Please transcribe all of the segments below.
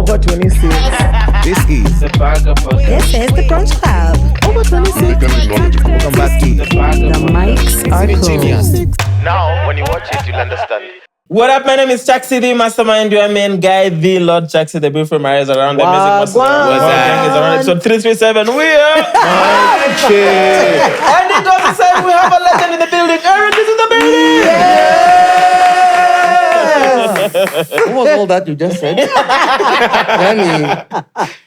Over 26. This is The Bagger Podcast. This is the Brunch Club. Over 26. Welcome back to The mics are closed. Now, when you watch it, you'll understand. What up? My name is Chaxy, the mastermind, your main guy, the Lord Chaxy, the beautiful Mariah is around, the music master gang is around, episode 337. We are and it doesn't say we have a legend in the building. Ernest is in the building. What was all that you just said? Grammy.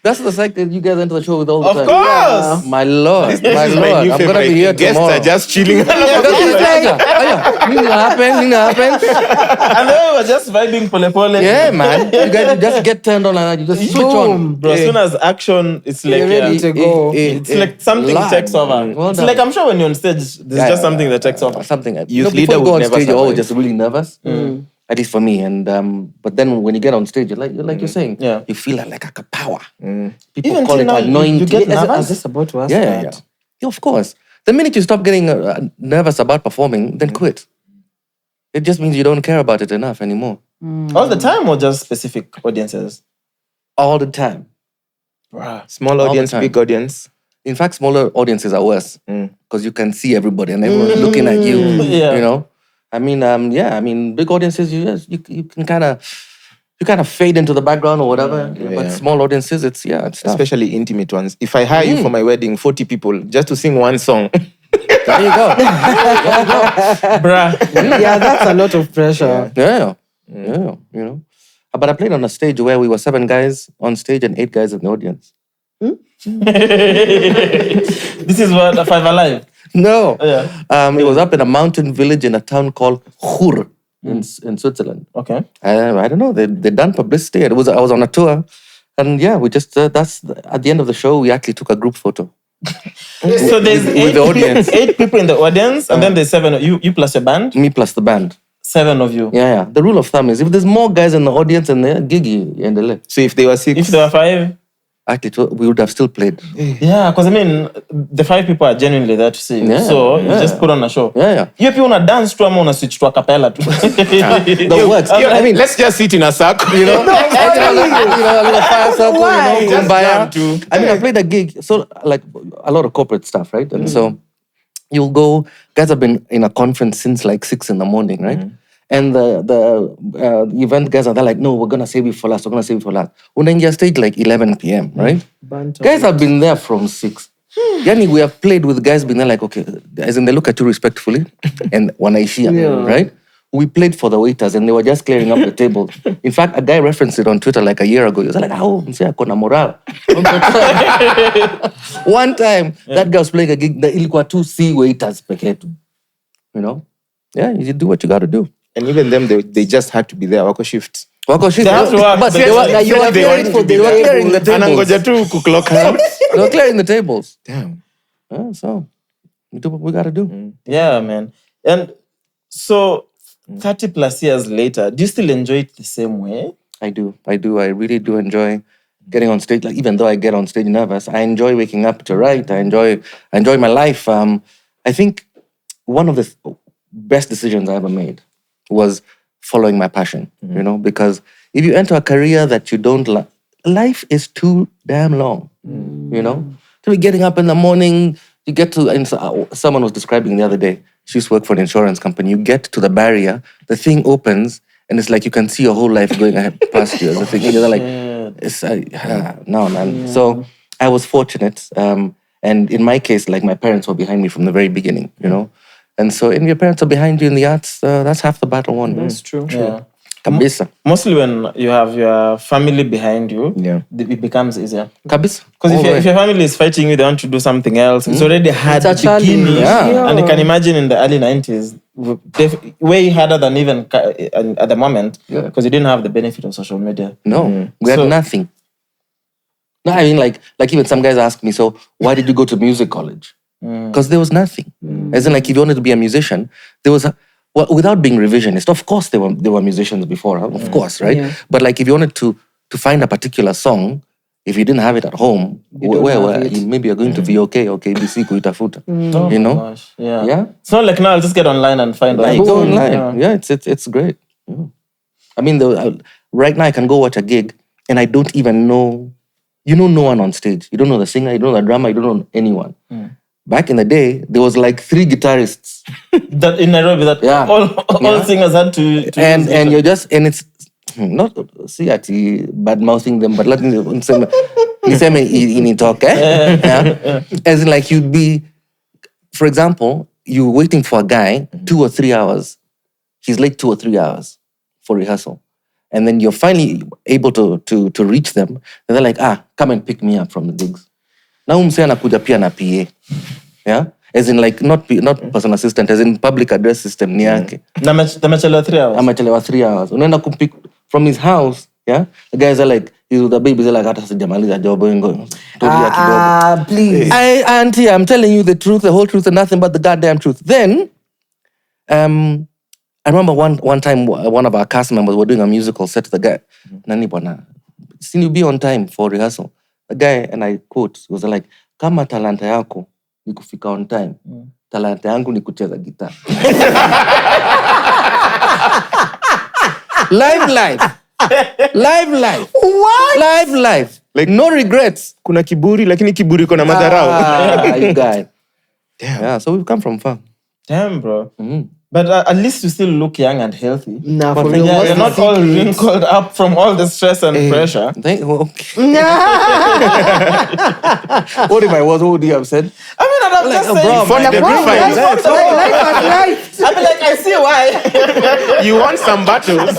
That's the cycle you guys enter the show with all the time. Of course. My lord, my This is lord. new I'm gonna be favorite. here Guests tomorrow. are just chilling. Nothing happen. And then we were just vibing pole. Yeah, man. You guys just get turned on and you just switch on. Bro, as soon as action, it's like, You're ready to go. it's like something live. takes over. Well It's done. like, I'm sure when you're on stage, there's just something that takes over. Something. Youth Before leader you go would on never stage, you're always survive. just really nervous. At least for me. And but then when you get on stage, you're like you're saying, Yeah. you feel like a power. People Even call till it now, anointing. you get I nervous? was just about to ask Yeah. that. Yeah, of course. The minute you stop getting nervous about performing, then quit. It just means you don't care about it enough anymore. All the time or just specific audiences? All the time. Bruh. Small All the audience, time. big audience. In fact, smaller audiences are worse because you can see everybody and everyone's looking at you. Yeah. You know, I mean, big audiences, you can kind of fade into the background or whatever. But Yeah. small audiences, it's tough. Especially intimate ones. If I hire you for my wedding, 40 people, just to sing one song. There you go. Bruh. Yeah, that's a lot of pressure. Yeah. You know. But I played on a stage where we were 7 guys on stage and 8 guys in the audience. This is what a Five Alive. No. Yeah. It was up in a mountain village in a town called Chur in Switzerland. Okay. I don't know. They done publicity. I was on a tour, and yeah, we just that's at the end of the show. We actually took a group photo. So there's with the audience. 8 people in the audience, and then there's 7. You plus your band. Me plus the band. 7 of you. Yeah. The rule of thumb is if there's more guys in the audience and they're giggy and the left, So if they were 6, If there were 5, actually we would have still played. yeah, because I mean, the 5 people are genuinely there to see you. Yeah, So you yeah. just put on a show. Yeah. You people wanna dance to, I'm gonna switch to a cappella too. The works. I mean, let's just sit in a circle. You know, a little fire circle, Why? you know, Just kumbaya. jam too. I mean, I played a gig, so like a lot of corporate stuff, right? And so you'll go, guys have been in a conference since like 6 in the morning, right? And the event guys are there like, no, we're going to save you for last, When you stage like 11 p.m., right? Guys have been there from 6. Yani, we have played with guys being there like, okay, as in they look at you respectfully and wanaishia, right? We played for the waiters and they were just clearing up the table. In fact, a guy referenced it on Twitter like a year ago. He was like, oh, msee akona moral. One time, that guy was playing a gig, the ilikuwa 2 C waiters peke tu. You know? Yeah, you do what you got to do. And even them, they just had to be there. Wako shift. Wako shit. They have to work, But but they were they clearing the tables. Anangoja tu kuclock out. They were clearing the tables. Damn. Yeah, so we do what we got to do. Yeah, man. And so 30 plus years later, do you still enjoy it the same way? I do. I really do enjoy getting on stage. Like even though I get on stage nervous, I enjoy waking up to write. I enjoy my life. I think one of the best decisions I ever made was following my passion. You know, because if you enter a career that you don't like, life is too damn long. You know, to be getting up in the morning, you get to. And someone was describing the other day. She used to work for an insurance company. You get to the barrier, the thing opens, and it's like you can see your whole life going ahead past you. As a thing, and you're like, it's no, man. So I was fortunate, and in my case, like my parents were behind me from the very beginning. You know, and so if your parents are behind you in the arts, that's half the battle won. That's true. Yeah. Kabisa, Mostly when you have your family behind you, Yeah. it becomes easier. kabisa. Because All if your family is fighting you, they want to do something else. It's already hard It's a to begin challenge. with. Yeah. And you can imagine in the early 90s, way harder than even at the moment, Yeah. because you didn't have the benefit of social media. No, we had So- nothing. No, I mean, like even some guys ask me, so why did you go to music college? Because there was nothing. As in, like, if you wanted to be a musician, there was well, without being revisionist, of course there were musicians before, of course, right? Yeah. But like, if you wanted to find a particular song, if you didn't have it at home, where maybe you're going to VOK or KBC kuitafuta, Oh you my know? gosh. Yeah. Yeah. It's not like now I'll just get online and find Like, out. go online. Yeah, it's great. Yeah. I mean, right now I can go watch a gig and I don't even know. You know no one on stage. You don't know the singer, you don't know the drummer, you don't know anyone. Back in the day, there was like 3 guitarists. That in Nairobi, that all singers had to and you're just, and it's not bad mouthing them, but let me talk, as in like you'd be, for example, you're waiting for a guy 2 or 3 hours. He's late 2 or 3 hours for rehearsal. And then you're finally able to reach them. And they're like, come and pick me up from the gigs. Now umse anakuja pia na PA. Yeah? As in like, not personal assistant, as in public address system ni yake. Na amechelewa 3 hours. Amechelewa 3 hours. Unaenda kumpick from his house. Yeah? The guys are like, he's with the babies, they're like, hata sijamaliza job ngo. Please. Auntie, I'm telling you the truth, the whole truth, and nothing but the goddamn truth. Then, I remember one time, one of our cast members were doing a musical, said to the guy, Nani bwana, seen you be on time for rehearsal. The guy, and I quote, was like, kama talanta yako ni kufika on time, talanta yangu ni kucheza guitar. Live. What? Live. Like, no regrets. Kuna kiburi, lakini kiburi kona madharau. You guy. Damn. Yeah, so we've come from far. Damn, bro. But at least you still look young and healthy. Nah, But for real. you're not all wrinkled up from all the stress and pressure. Okay. What if I was? What would you have said? I mean, I'm just saying. bro, Fought the good fight. I mean, like, I see why. You won some battles,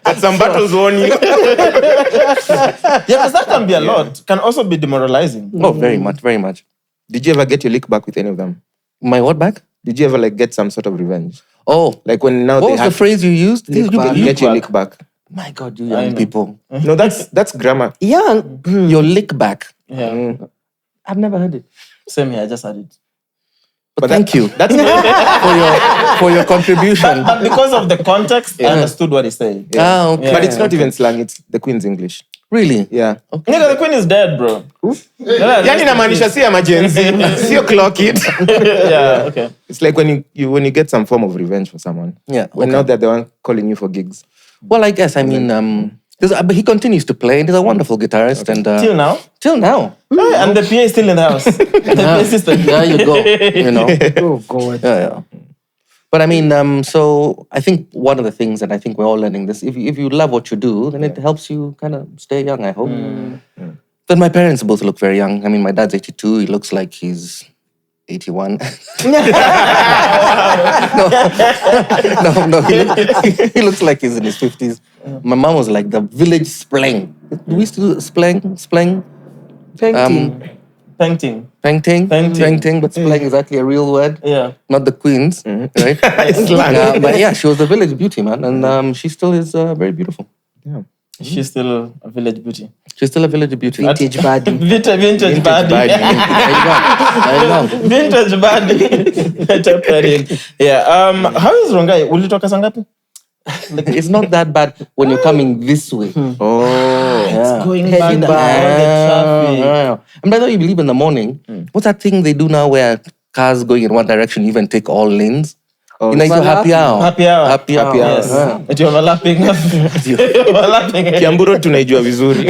but some battles won you. Yeah, because that can be a lot. Can also be demoralizing. Oh, very much. Did you ever get your lick back with any of them? My what back? Did you ever like get some sort of revenge? Oh, Like when now what they was the have phrase you used? get your lick back. My God, you young people. No, that's grammar. Young. Your lick back. Yeah. I've never heard it. Same here, I just had it. But thank you That's for your contribution. But because of the context, I understood what he's saying. Okay. but it's not even slang. It's the Queen's English. Really? Yeah. Nigga, the Queen is dead, bro. Yani inamaanisha si emergency, sio clock it. Yeah, okay. It's like when you get some form of revenge for someone. Yeah. When okay. now they're the one calling you for gigs. Well, I guess, I mean, but he continues to play, and he's a wonderful guitarist. And Till now. Till now. And the PA is still in the house. The PA system. There you go. You know. Oh, God. Yeah. But I mean, so I think one of the things that I think we're all learning this, if you love what you do, then it helps you kind of stay young, I hope. Then my parents both look very young. I mean, my dad's 82. He looks like he's 81. No, he looks like he's in his 50s. My mom was like the village splang. We used to do splang. Painting. Painting, but splang is actually a real word. Yeah. Not the Queen's, right? But yeah, she was the village beauty, man. And she still is very beautiful. Yeah. She's still a village beauty. She's still a village beauty. Vintage body. Vintage body. There you go. Vintage body. Yeah. How is Rongai? Will you talk as ngapi? It's not that bad when you're coming this way. Oh. Yeah. Going Heading back back. all the traffic. And by the way, you believe in the morning. What's that thing they do now where cars going in one direction, you even take all lanes? You know, it's a happy hour. Happy hour. Happy hour. Yes. Yeah. It's overlapping. Overlapping. Kiamburu tunaijua vizuri.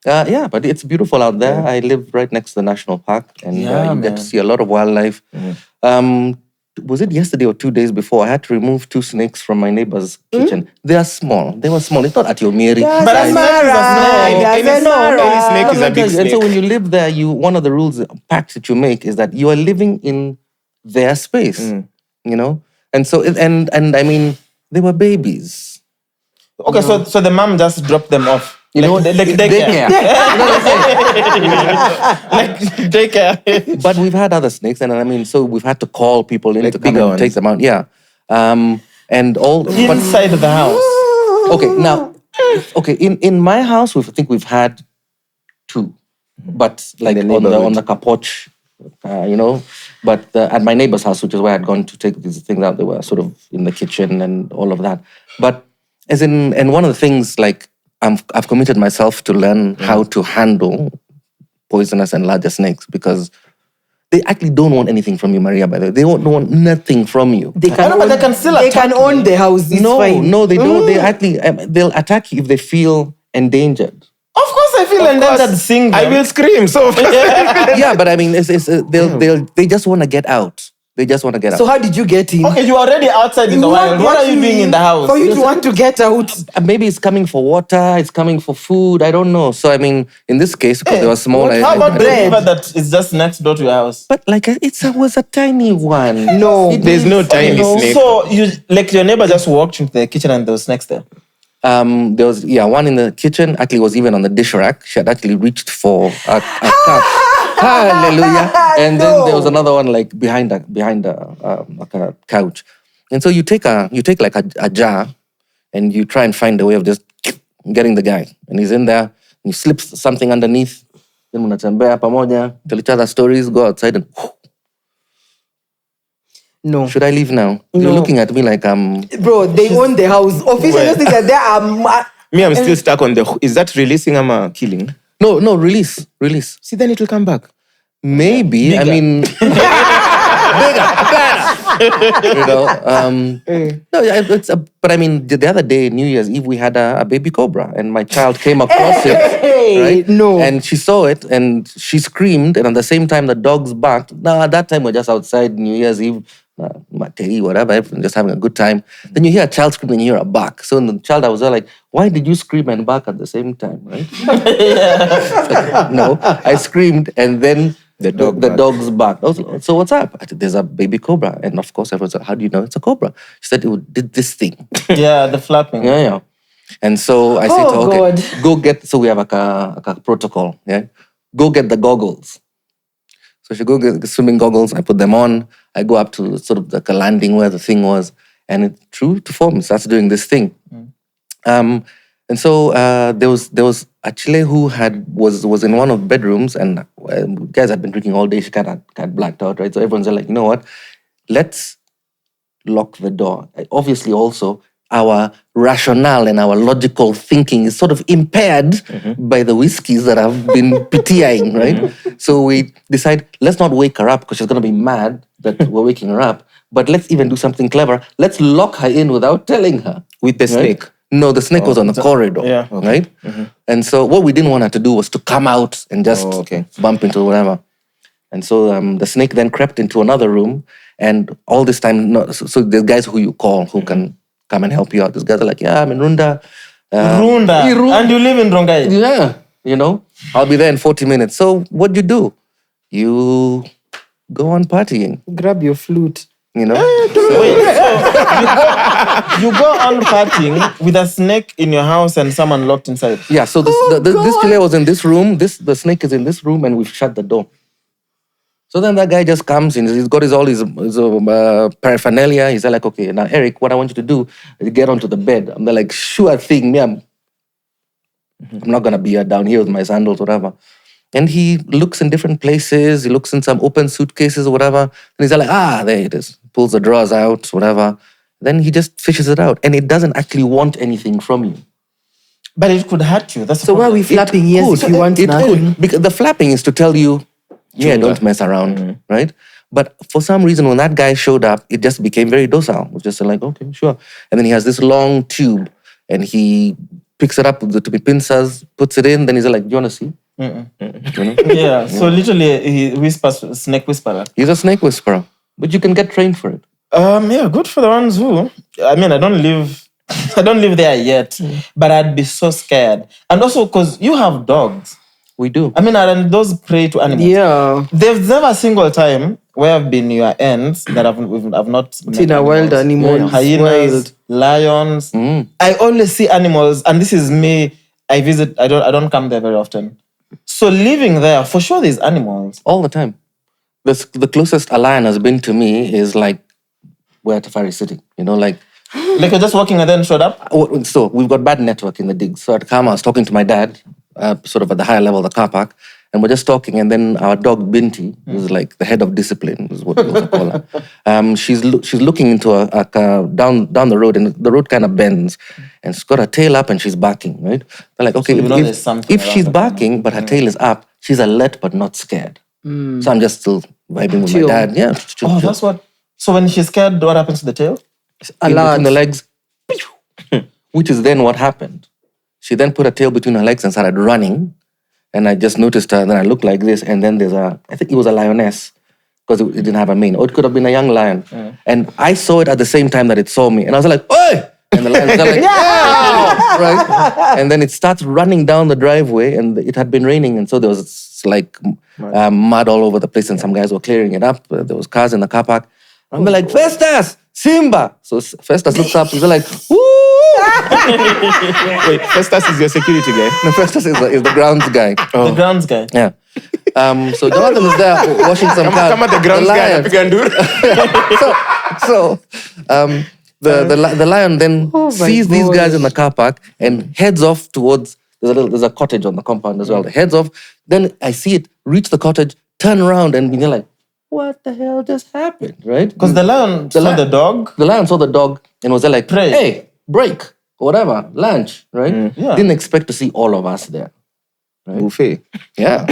Yeah, but it's beautiful out there. I live right next to the national park, and you get to see a lot of wildlife. Was it yesterday or 2 days before? I had to remove 2 snakes from my neighbor's kitchen. They are small. They were small. It's not at your Miri. But a snake is a snake. Any snake is a big And snake. so when you live there, one of the rules, pacts that you make is that you are living in their space, you know? And so, and I mean, they were babies. Okay, so the mom just dropped them off. You know, like daycare. Like daycare. But we've had other snakes, and I mean, so we've had to call people in Like to come bigger and take ones. them out. Yeah. And all... Inside the house. Okay, now, in my house, I think we've had 2. But like In the on neighborhood. the capoch, you know. But at my neighbor's house, which is where I'd gone to take these things out, they were sort of in the kitchen and all of that. But and one of the things, like, I've committed myself to learn how to handle poisonous and larger snakes, because they actually don't want anything from you, Maria, by the way. They don't want nothing from you. They can, they can still they attack can own the house. It's fine. No, they don't. They actually, they'll attack you if they feel endangered. Of course, I feel endangered seeing them. I will scream. So Yeah, but I mean, they just want to get out. They just want to get out. So how did you get in? Okay, you are already outside in the wild. What are you doing in the house? For you to want to get out. Maybe it's coming for water, it's coming for food, I don't know. So I mean, in this case, because they were small. How about the bread? river that is just next door to your house? But like it was a tiny one. No. there's no tiny snake. So your neighbor just walked into the kitchen and there was snakes there. There was one in the kitchen. Actually, was even on the dish rack. She had actually reached for a cup. Hallelujah! And then there was another one like behind a couch. And so you take like a jar, and you try and find a way of just getting the guy. And he's in there. And you slip something underneath. Then mnatembea pamoja, tell each other stories, go outside and. No. Should I leave now? You're looking at me like Bro, they own the house. Officially, that they are. Me, I'm still stuck on the. Is that releasing or killing? No, release. See, then it will come back. Maybe. Bigger. I mean, bigger, better. No, but I mean, the other day, New Year's Eve, we had a baby cobra, and my child came across it, right? No. And she saw it, and she screamed, and at the same time, the dogs barked. Now, at that time, we're just outside New Year's Eve, Matei, whatever, just having a good time. Then you hear a child scream, and you hear a bark. So the child, I was like, why did you scream and bark at the same time, right? No, I screamed, and then the dogs barked. I was like, so what's up? I said, there's a baby cobra. And of course, everyone's like, how do you know it's a cobra? She said it did this thing. Yeah, the flapping. Yeah. And so I said, to her, okay, God. go get, so we have a protocol, yeah? Go get the goggles. So she go get the swimming goggles, I put them on, I go up to sort of the landing where the thing was, and it, true to form, starts doing this thing. And so there was a Chile who was in one of the bedrooms, and guys had been drinking all day. She got blacked out, right? So everyone's like, you know what? Let's lock the door. Obviously, also our rationale and our logical thinking is sort of impaired by the whiskeys that I've been PTIing, right? So we decide, let's not wake her up because she's gonna be mad that we're waking her up. But let's even do something clever. Let's lock her in without telling her. With the snake. No, the snake was on the corridor, yeah. right? And so what we didn't want her to do was to come out and just bump into whatever. And so the snake then crept into another room, and all this time, so there's guys who you call who can come and help you out. These guys are like, yeah, I'm in Runda. Runda. And you live in Rongai. Yeah, I'll be there in 40 minutes. So what do? You go on partying. Grab your flute. Wait, so you go on partying with a snake in your house and someone locked inside. Yeah, so this Chile was in this room, the snake is in this room, and we've shut the door. So then that guy just comes in, he's got all his paraphernalia. He's like, okay, now Eric, what I want you to do is get onto the bed. I'm like, sure thing, I'm not gonna be down here with my sandals, whatever. And he looks in different places, he looks in some open suitcases or whatever, and he's like, there it is. Pulls the drawers out, whatever. Then he just fishes it out, and it doesn't actually want anything from you. But it could hurt you. That's So why are we flapping? Yes, if you want nothing. Because the flapping is to tell you, don't mess around, right? But for some reason, when that guy showed up, it just became very docile. It was just like, okay, sure. And then he has this long tube, and he picks it up with the pincers, puts it in, then he's like, do you want to see? Yeah, so literally he whispers, snake whisperer. He's a snake whisperer, but you can get trained for it. Yeah, good for the ones who. I mean, I don't live there yet, but I'd be so scared. And also because you have dogs. We do. I mean, and those prey to animals. Yeah. There's never a single time where I've been your ends that I've not Seen a wild animal. Hyenas, lions. I always see animals, and this is me. I visit. I don't come there very often. So living there, for sure, there's animals all the time. The closest a lion has been to me is like where Tafari is sitting. Like you're just walking and then showed up. So we've got bad network in the digs. So at Kama, I was talking to my dad, sort of at the higher level of the car park, and we're just talking. And then our dog Binti, who's like the head of discipline, is what we also call her. She's looking into a down the road, and the road kind of bends, and she's got her tail up and she's barking. Right? They're like, okay, so if she's barking but her tail is up, she's alert but not scared. So I'm just still vibing with my dad. Yeah. Chill. That's what. So when she's scared, what happens to the tail? In the legs, which is then what happened. She then put her tail between her legs and started running. And I just noticed her, and then I looked like this, and then I think it was a lioness, because it didn't have a mane. Or it could have been a young lion. And I saw it at the same time that it saw me. And I was like, "Oi!" And the lion was like, "Yeah!" Right? And then it starts running down the driveway, and it had been raining, and so there was like mud all over the place, and some guys were clearing it up. There was cars in the car park. I'm like, "Festus! Simba!" So Festus looks up, he's like, "Woo!" Wait, Festus is your security guy? No, Festus is the grounds guy. The grounds guy. Yeah. So Jonathan is there washing some cars. Come on, the grounds guy. lion. The lion then sees these guys in the car park and heads off towards. There's a cottage on the compound as well. Heads off. Then I see it reach the cottage, turn around, and you're like, "What the hell just happened?" Right? Because the lion saw the dog. The lion saw the dog and was there like, Pray. "Hey, break, whatever, lunch," right? Yeah. Didn't expect to see all of us there. Buffet. Yeah.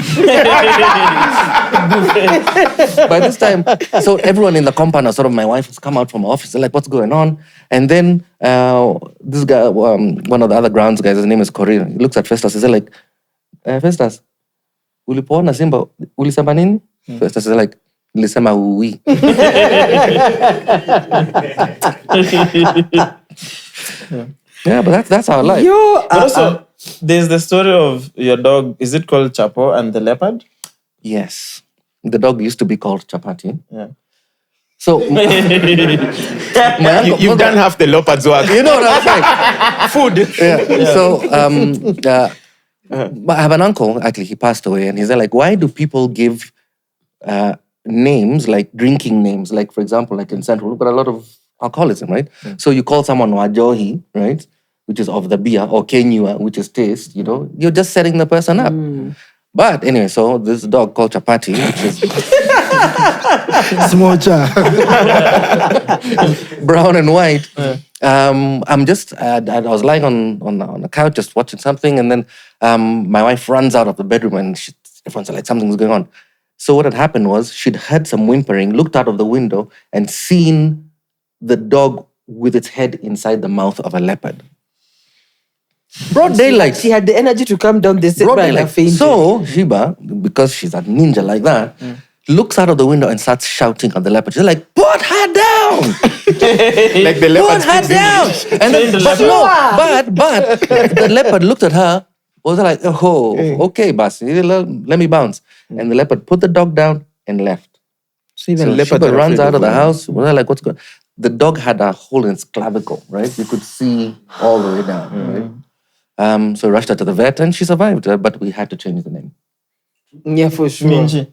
By this time, so everyone in the compound, sort of my wife has come out from her office. They're like, "What's going on?" And then this guy, one of the other grounds guys, his name is Korean. He looks at Festus. He's like, "Festus, ulipoona Simba, ulisema nini?" Festus is like, "Nilisema ui." Yeah, but that's our life. But also, there's the story of your dog. Is it called Chapo and the leopard? Yes. The dog used to be called Chapati. Yeah. So, You've done half the leopard's work. you know what I'm saying? Food. Yeah. So, I have an uncle, actually, he passed away, and he's like, "Why do people give names, like drinking names? Like, for example, like in Central, we've got a lot of alcoholism, right? So you call someone Wajohi, right? Which is of the beer, or Kenyua, which is taste, you're just setting the person up. But anyway, so this dog called Chapati, which is Smocha. brown and white. I was lying on the couch just watching something, and then my wife runs out of the bedroom, and everyone's like, something's going on. So what had happened was she'd heard some whimpering, looked out of the window, and seen the dog with its head inside the mouth of a leopard. Broad daylight. She had the energy to come down the Broad stairs and daylight. fainted. So Shiba, because she's a ninja like that, looks out of the window and starts shouting at the leopard. She's like, "Put her down! Like the leopard Put her speaks down!" English. And then, but the leopard looked at her, was like, "Oh, okay, boss, let me bounce." And the leopard put the dog down and left. So even So leopards Shiba are runs afraid out of of the women. house. We're like, "What's going on?" The dog had a hole in its clavicle, right? You could see all the way down, right? So we rushed her to the vet and she survived, but we had to change the name. yeah, for sure. Minji.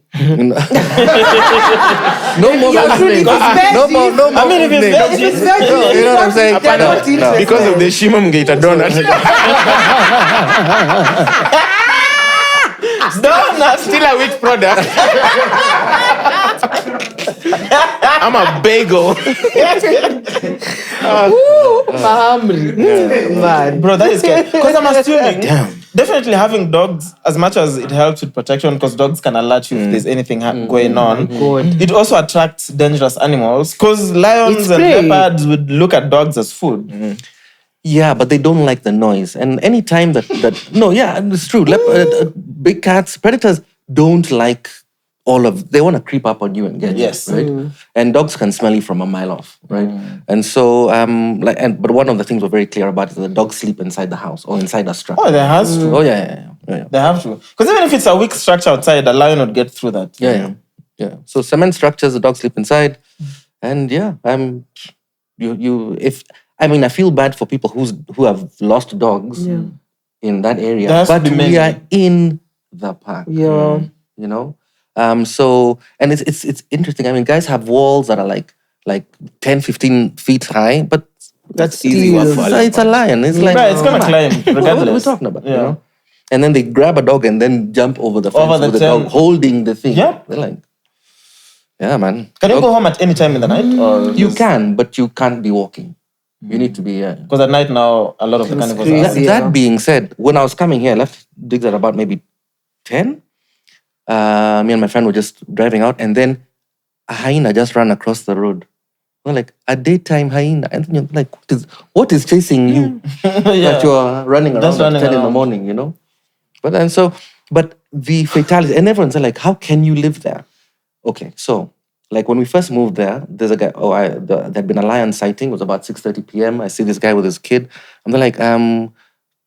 No more last truly names. veggies. No more I mean, if it's names. veggies, If it's veggies, You know what I'm saying? they're No, not no. interested. Because of the Shimam Gator donut. Donut. Still a wheat product. I'm a bagel. Man. Bro, that is scary. Because I'm assuming, definitely having dogs, as much as it helps with protection, because dogs can alert you if there's anything going on, it also attracts dangerous animals. Because lions It's and prey. leopards would look at dogs as food. Yeah, but they don't like the noise. And any time that it's true. Big cats, predators don't like they want to creep up on you and get Yes. you, right? And dogs can smell you from a mile off, right? And so, but one of the things we're very clear about is that dogs sleep inside the house or inside a structure. Oh, they have to. Oh, yeah. They have to. Because even if it's a weak structure outside, a lion would get through that. Yeah. So cement structures, the dogs sleep inside. And I feel bad for people who have lost dogs in that area. There has to But be we many. are in the park. Yeah. You know? So and it's interesting. I mean, guys have walls that are like 10, 15 feet high, but That's easy still- work for it's a lion. It's like Right, it's gonna come on. climb, What are we regardless. talking about? Yeah. You know? And then they grab a dog and then jump over the fence Over the with the dog fence. holding the thing. Yep. They're like, yeah, man. Can you go home at any time in the night? Or You can, but you can't be walking. You need to be. Because at night now, a lot of the carnivores crazy. are. That, that being said, when I was coming here, I left digs at about maybe 10. Me and my friend were just driving out, and then a hyena just ran across the road We're like a daytime hyena, and then you're like, what is chasing you that you're running around Just at running 10 in the around. morning, you know? But the fatality, and everyone's like, how can you live there? Okay, so like when we first moved there, there's a guy. There'd been a lion sighting. It was about 6:30 p.m. I see this guy with his kid. And they're like,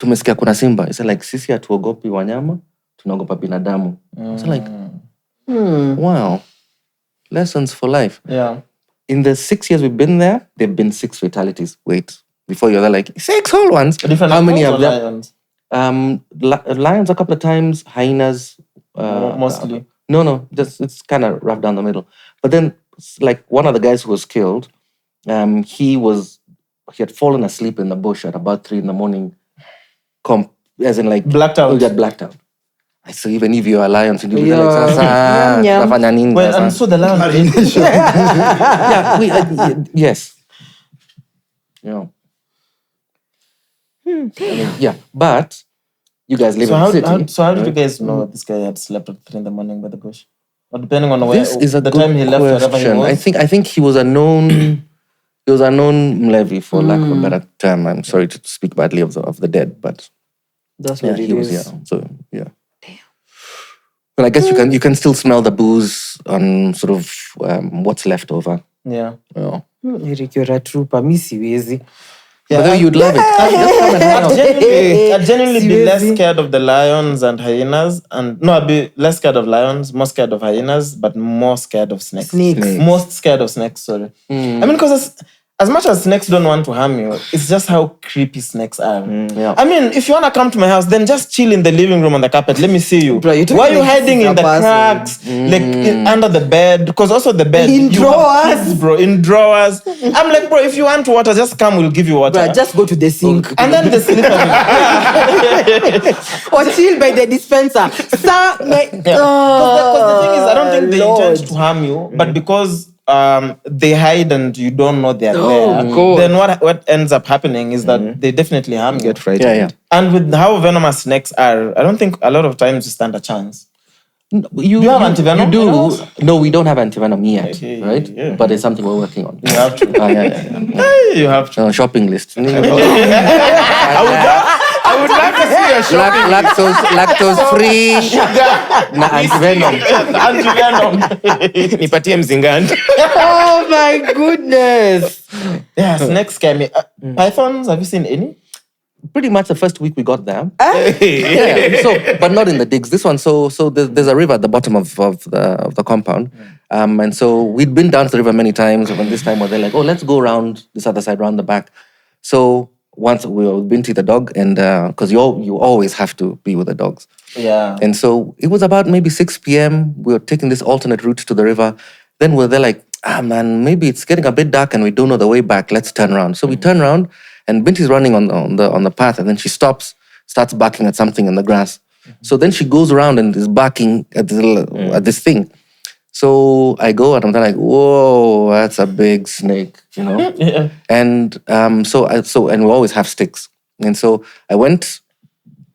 tumesikia kuna simba. He said like, sisi hatuogopi wanyama, tunaogopa binadamu. So like, wow, lessons for life. Yeah. In the 6 years we've been there, there've been 6 fatalities. Wait, before you're there, like 6 whole ones. Different How many animals of or them? lions? Lions a couple of times, hyenas. Mostly. No, just it's kind of rough down the middle. But then, like one of the guys who was killed, he had fallen asleep in the bush at about 3 in the morning, as in like Blacked out. He got blacked out. So even if you are lions, you'd be like, Yeah. "Sasa, Yum, yum." tunafanya nini Well, sasa?" and so the lion. Yeah, yes. You know. I mean, yeah, but you guys live So in how, the city. how did you guys know this guy had slept at 3 in the morning by the bush? Or depending on where This is a the good time he left, wherever he question. was. I think he was a known he was a known mlevi, for lack of a better term. I'm sorry to speak badly of the dead, but That's yeah, what it he was. is. Yeah, so yeah. Well, I guess you can still smell the booze on sort of what's left over. Yeah. Yeah. Eric, you're a trooper. Mi siwezi. But then you'd love it. Just come and hang out. I'd genuinely be less Siwezi. scared of the lions and hyenas. And no, I'd be less scared of lions, more scared of hyenas, but more scared of snakes. Snakes. Most scared of snakes, sorry. I mean, because as much as snakes don't want to harm you, it's just how creepy snakes are. Yeah. I mean, if you want to come to my house, then just chill in the living room on the carpet. Let me see you. Bro, you're talking Why are you like hiding this in is the a person. cracks, like under the bed? Because also the bed. In you have drawers. kids, bro, in drawers. I'm like, bro, if you want water, just come, we'll give you water. Bruh, just go to the sink. And then the slipper. Or chill by the dispenser. Because the thing is, I don't think they intend to harm you, but because they hide and you don't know they're there, God. then what ends up happening is that they definitely harm you. Get frightened. Yeah, yeah. And with how venomous snakes are, I don't think a lot of times you stand a chance. You have antivenom You do. in yours? No, we don't have antivenom yet, Okay, right? yeah. But it's something we're working on. You have to. Yeah. You have to. Shopping list. I would love to see a shopping Lactose free. Antivenom. antivenom. Nipatie mzingani. Oh my goodness. Yeah, snakes scare me. Pythons, have you seen any? Pretty much the first week we got there. Yeah. So, but not in the digs. This one, so there's a river at the bottom of the compound, and so we'd been down to the river many times. And this time, they're like, "Oh, let's go around this other side, around the back." So once we were Binti the dog, and because you always have to be with the dogs. Yeah. And so it was about maybe 6 p.m. We were taking this alternate route to the river. Then they're like, man, maybe it's getting a bit dark and we don't know the way back. Let's turn around. So we turn around and Binti's running on the path, and then she starts barking at something in the grass. So then she goes around and is barking at this thing. So I go and I'm like, whoa, that's a big snake, you know? Yeah. And and we always have sticks. And so I went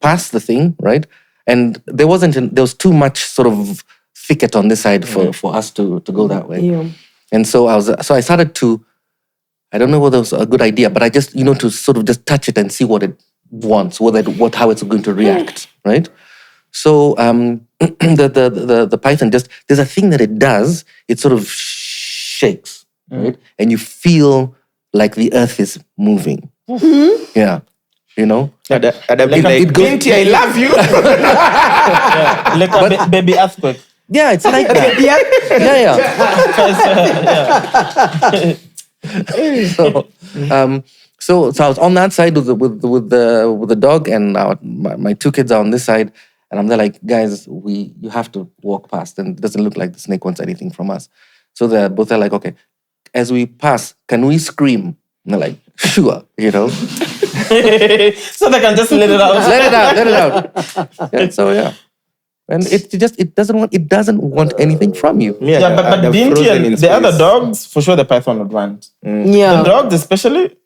past the thing, right? And there was too much sort of thicket on this side for us to go that way. Yeah. And so I started to, I don't know whether it was a good idea, but I just, to sort of just touch it and see what it wants, how it's going to react, right? So the python there's a thing that it does, it sort of shakes, right? And you feel like the earth is moving. Yeah. Binti, I love you. Like a baby earthquake. Yeah, it's like that. So I was on that side with the dog, and my 2 kids are on this side, and I'm there like, guys, you have to walk past, and it doesn't look like the snake wants anything from us. So they're both like, okay, as we pass, can we scream? And they're like, sure, So they can just let it out. let it out. Yeah, so yeah. And it doesn't want anything from you. Yeah, but Binti and the other dogs, for sure the python would want. Yeah. The dogs especially.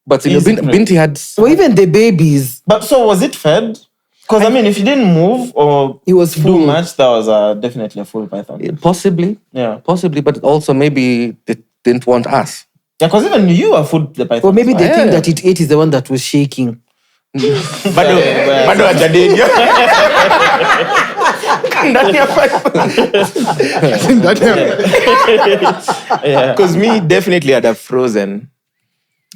But Easy. Binti had Or even the babies. But so was it fed? Because I mean, if you didn't move or It was do full. much, that was definitely a full python. possibly, Yeah. but also maybe it didn't want us. Yeah, because even you are food the python. Or maybe the Yeah. thing that it ate is the one that was shaking. Bado hajadedi. Ndani ya python. Because me definitely had have frozen.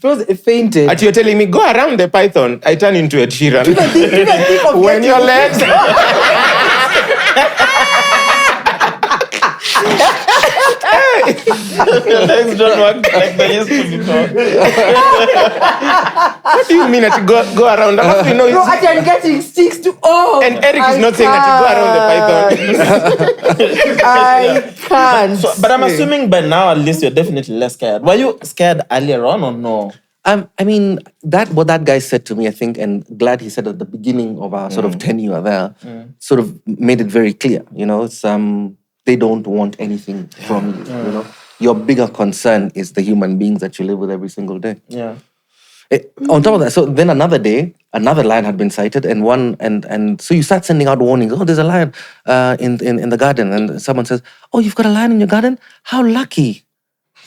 It fainted. At you're telling me go around the python, I turn into a Sheeran. Think of When getting- your legs. Your legs don't work like they used to before. What do you mean that you go around? That must be No, noise. actually, I'm getting sticks to. Oh, And Eric is not saying that you go around the python. I can't. But I'm assuming by now at least you're definitely less scared. Were you scared earlier on or no? I mean, what that guy said to me, I think, and glad he said at the beginning of our sort of tenure there, sort of made it very clear. You know, it's they don't want anything from you. You know, your bigger concern is the human beings that you live with every single day. Yeah. On top of that, so then another day, another lion had been sighted, and so you start sending out warnings. Oh, there's a lion in the garden, and someone says, "Oh, you've got a lion in your garden? How lucky!"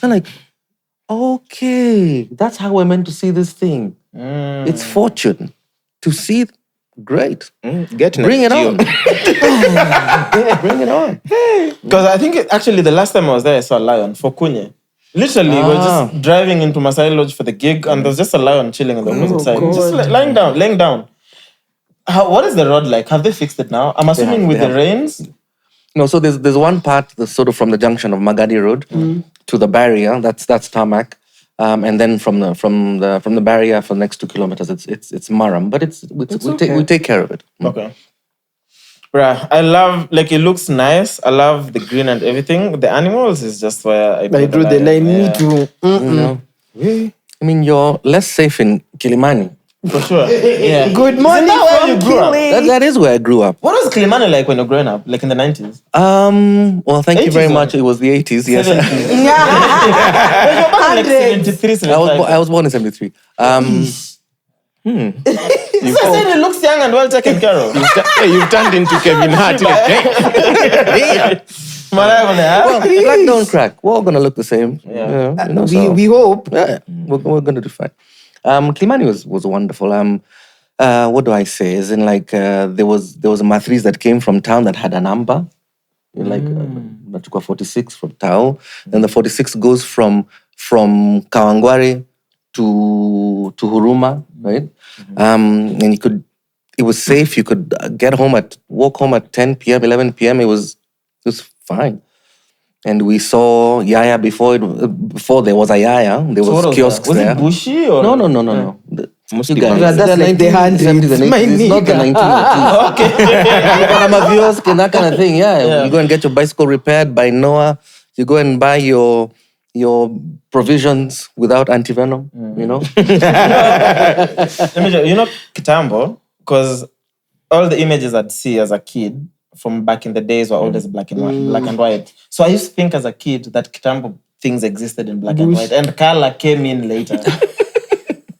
They're like, "Okay, that's how we're meant to see this thing. It's fortune to see. Great, Get bring it next on, year. bring it on." Because I think actually the last time I was there, I saw a lion for Kunye. Literally, we were just driving into Masai Lodge for the gig, and there was just a lion chilling on the opposite side, just laying down. What is the road like? Have they fixed it now? I'm assuming with the rains. No, so there's one part that's sort of from the junction of Magadi Road to the barrier. That's tarmac, and then from the barrier for the next 2 kilometers, it's Maram. But we take care of it. Okay. Bruh, I love, like, it looks nice. I love the green and everything. The animals is just where I drew the line. Me too. You know? I mean, you're less safe in Kilimani. For sure. Yeah. Good morning that where from you grew up? Kili. That is where I grew up. What was Kilimani like when you were growing up? Like in the 90s? Well, thank you 80s very or- much. It was the 80s, yes. 70s? Like 73, 75. I was born in 73. You said it looks young and well taken care of. You've turned into Kevin Hart. Well, black don't crack. We're all going to look the same. Yeah. You know, so, We hope. yeah, we're going to do fine. Kilimani was wonderful. What do I say? Is in like there was a mathris that came from town that had an amba, like Nachukua 46 from Tao. Then the 46 goes from Kawangware to Huruma, right? And it was safe. You could walk home at 10 p.m., 11 p.m. It was fine. And we saw Yaya before there was a Yaya. There was kiosks was there. it bushy or? No. You guys, That's like the 70s and 100s. My 80s. It's not the nigga. 1980s. Okay. I'm a kiosk and that kind of thing. Yeah. You go and get your bicycle repaired by Noah. You go and buy your provisions without antivenom, you know? Let me tell you, Kitambo, because all the images I'd see as a kid from back in the days were always black and white. So I used to think as a kid that Kitambo things existed in black and white, and color came in later.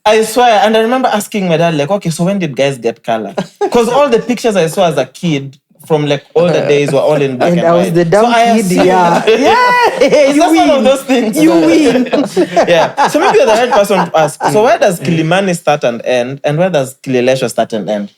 I swear, and I remember asking my dad, like, okay, so when did guys get color? Because all the pictures I saw as a kid from like all the days were all in black and And I was white. the dumb So I kid. assumed- Yeah. It's You just one of win. those things. You win. Yeah. So maybe you're the right person to ask. So where does Kilimani start and end? And where does Kilelesho start and end?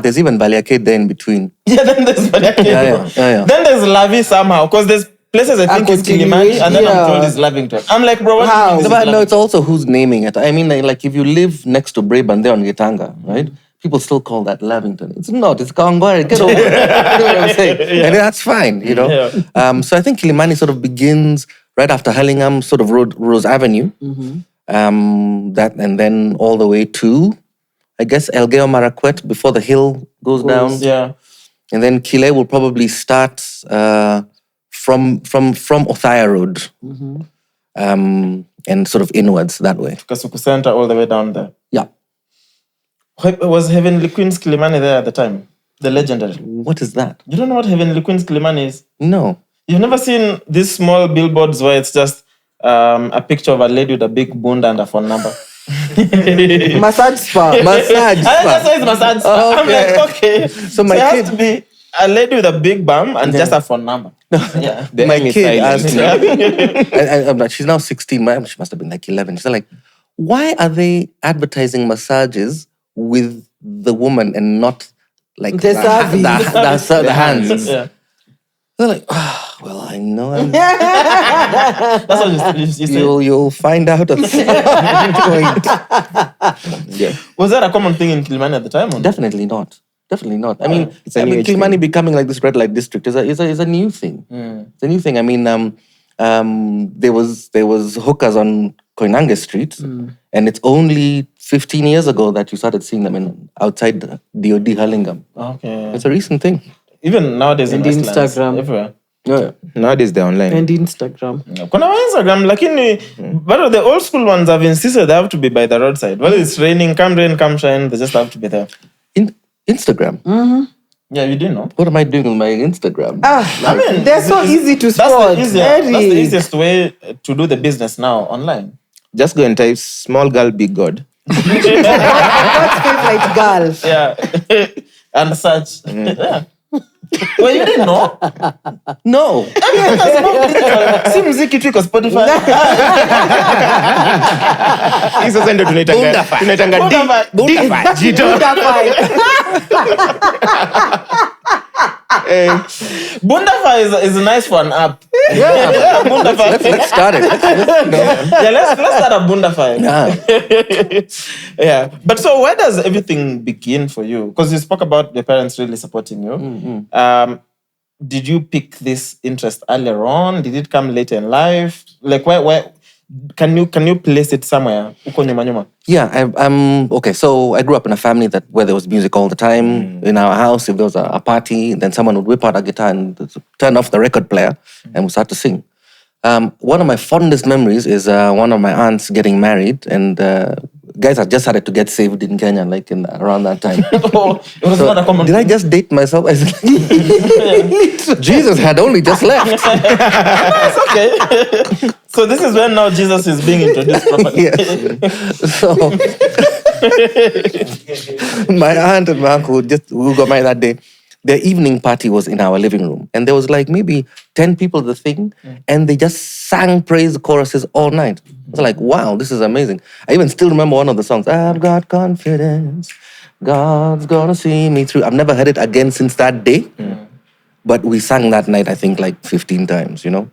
There's even Baliakate there in between. Yeah, then there's Baliakate. Yeah. Then there's Lavi somehow. Because there's places I think it's Kilimani and then I'm told it's Lavington. I'm like, bro, what do you mean this is But no, Lavington? it's also who's naming it. I mean, like if you live next to Braeburn there on Gitanga, right? People still call that Lavington. It's not. It's Kawangware. Get over it. You know what I'm saying? And that's fine, you know? Yeah. So I think Kilimani sort of begins right after Hurlingham, sort of Rose Avenue. That and then all the way to, I guess, Elgeyo Marakwet before the hill goes down. Yeah. And then Kile will probably start from Othaya Road. And sort of inwards that way. Kasuku Center all the way down there. Yeah. Was Heavenly Queen's Kilimani there at the time? The legendary. What is that? You don't know what Heavenly Queen's Kilimani is? No. You've never seen these small billboards where it's just a picture of a lady with a big bunda and a phone number? Massage spa. Massage That's spa. why it's massage spa. I'm Okay. like, okay. So my it has kid- to be a lady with a big bum and just a phone number. Yeah. The My M is kid silent. asked me, she's now 16, she must have been like 11. She's like, why are they advertising massages with the woman and not like The service. the hands? Yeah. They're like, well, I know. That's what you said. You'll find out at some point. Yeah. Was that a common thing in Kilimani at the time? Or? Definitely not. Definitely not. I mean, It's a new age Kilimani thing. becoming like this red light district is a new thing. It's a new thing. I mean, there was hookers on Koinange Street, and it's only 15 years ago that you started seeing them outside the DOD Hurlingham. Okay. It's a recent thing. Even nowadays And in Westlands, Instagram. everywhere. Yeah. Nowadays they're online. And Instagram. Kuna wa Instagram, lakini but the old school ones have insisted they have to be by the roadside. Whether it's raining, come rain, come shine, they just have to be there. Instagram. Yeah, you didn't know. What am I doing on my Instagram? I mean, They're so easy to That's spot. the easiest way to do the business now online. Just go and type small girl, big God. God's favorite girl. Yeah. And such. Yeah. Well, you didn't know? No. Si mziki tu iko Spotify. Hii sasa ndio tunaitanga Bundafy. Jito. Bundafy is nice for an app. Yeah. Bundafy. Let's start it. Yeah, let's start a Bundafy. Yeah. Yeah. But so where does everything begin for you? Because you spoke about your parents really supporting you. Did you pick this interest earlier on? Did it come later in life? Like where can you place it somewhere? Uko nyuma nyuma? Yeah, I'm okay. So I grew up in a family where there was music all the time. In our house, if there was a party, then someone would whip out a guitar and turn off the record player and we start to sing. One of my fondest memories is one of my aunts getting married, and guys had just started to get saved in Kenya, like around that time. Oh, it was not a common Did I just date myself? I said, Jesus had only just left. It's okay. So this is when now Jesus is being introduced properly. Yes. So my aunt and my uncle who got married that day, their evening party was in our living room. And there was like maybe 10 people at the thing, and they just sang praise choruses all night. I was like, wow, this is amazing. I even still remember one of the songs, I've got confidence, God's gonna see me through. I've never heard it again since that day. But we sang that night, I think, like 15 times, you know?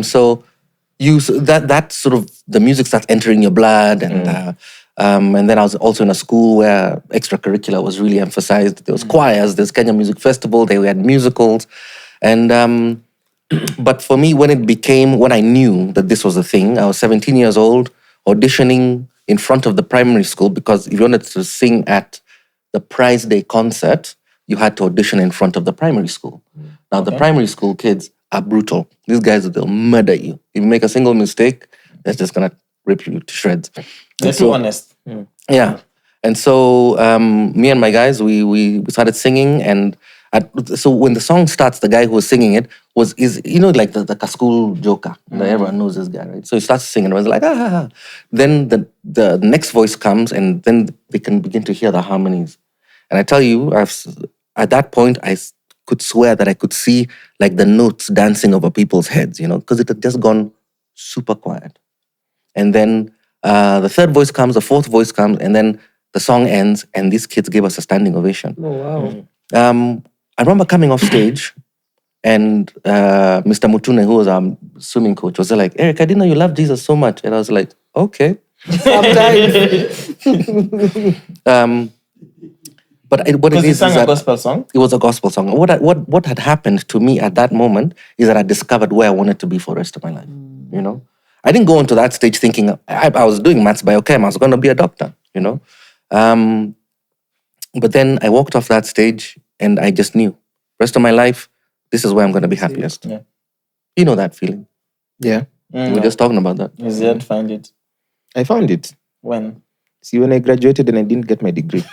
So that sort of, the music starts entering your blood, and then I was also in a school where extracurricular was really emphasized. There was choirs, there's Kenya Music Festival, they had musicals. And but for me, when I knew that this was a thing, I was 17 years old, auditioning in front of the primary school, because if you wanted to sing at the prize day concert, you had to audition in front of the primary school. Now, the primary school kids are brutal. These guys, they'll murder you. If you make a single mistake, they're just gonna rip you to shreds. They're too honest. Yeah. And so me and my guys, we started singing, and so when the song starts, the guy who was singing it is like the school joker. Everyone knows this guy, right? So he starts singing, and everyone's like, ah. Then the next voice comes, and then they can begin to hear the harmonies. And I tell you, at that point, I could swear that I could see like the notes dancing over people's heads, because it had just gone super quiet. And then the third voice comes, the fourth voice comes, and then the song ends, and these kids gave us a standing ovation. Oh, wow. I remember coming off stage, and Mr. Mutune, who was our swimming coach, was like, Eric, I didn't know you loved Jesus so much. And I was like, okay. Sometimes. But what it Because you is sang that a gospel song? it was a gospel song. What had happened to me at that moment is that I discovered where I wanted to be for the rest of my life. I didn't go into that stage thinking I was doing maths biochem. I was going to be a doctor. But then I walked off that stage, and I just knew, rest of my life, this is where I'm going to be happiest. Yeah. You know that feeling. Yeah. We were just talking about that. You didn't find it. I found it. When? See, when I graduated and I didn't get my degree.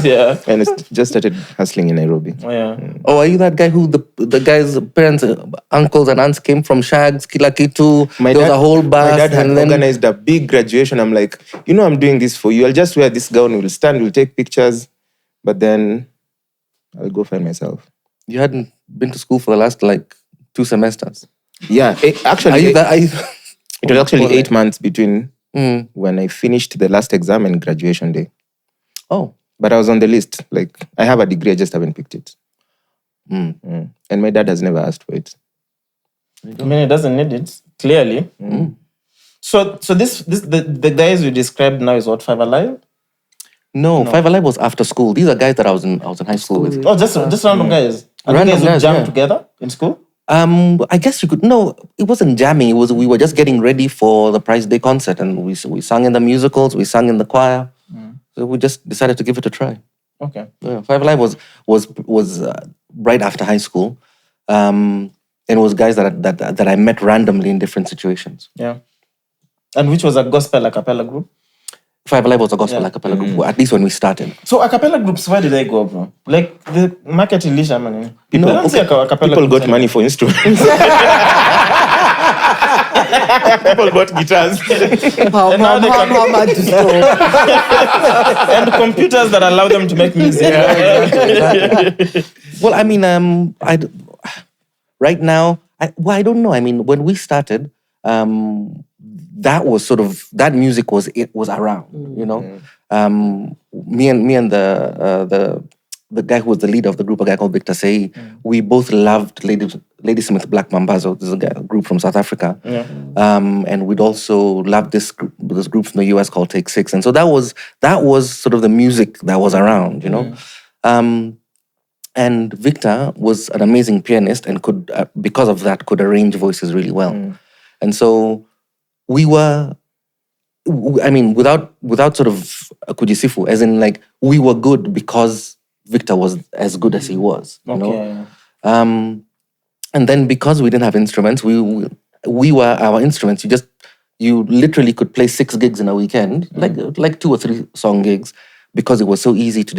Yeah. And I just started hustling in Nairobi. Oh, yeah. Oh, are you that guy who the guy's parents, uncles and aunts came from Shags, Kila Kitu? There was a whole bus. My dad had and then organized a big graduation. I'm like, I'm doing this for you. I'll just wear this gown. We'll stand, we'll take pictures. But then I'll go find myself. You hadn't been to school for the last like 2 semesters. Yeah, actually, Are you that? Are you, it was actually 8 months between Mm. when I finished the last exam and graduation day. Oh. But I was on the list. Like, I have a degree, I just haven't picked it. Mm. And my dad has never asked for it. I mean, it doesn't need it, clearly. So the guys you described now is what, Five Alive? No, Five Alive was after school. These are guys that I was in high school with. Oh, just random guys. And Random you guys would guys, jam yeah. together in school? I guess you could. No, it wasn't jamming. It was we were just getting ready for the Prize Day concert, and we sang in the musicals. We sang in the choir. So we just decided to give it a try. Okay. Yeah, Five Alive was right after high school, and it was guys that I met randomly in different situations. Yeah. And which was a gospel a cappella group? Five Alive was a gospel a cappella group, at least when we started. So a cappella groups, where did they go, bro? Like the market Elisha, man. People, I don't see a cappella people groups got money for instruments. People bought guitars. How now they can- much to store? and computers that allow them to make music. Well, I mean, right now, I don't know. I mean, when we started, that was sort of that music was around, you know. Me and the guy who was the leader of the group, a guy called Victor Say, we both loved Ladysmith Black Mambazo. This is a group from South Africa, and we'd also loved this group from the US called Take Six, and so that was sort of the music that was around, you know. And Victor was an amazing pianist and could, because of that, could arrange voices really well, and so we were. I mean, without sort of kujisifu, as in like we were good because Victor was as good as he was, you know. And then because we didn't have instruments, we were our instruments. You literally could play 6 gigs in a weekend, like 2 or 3 song gigs, because it was so easy to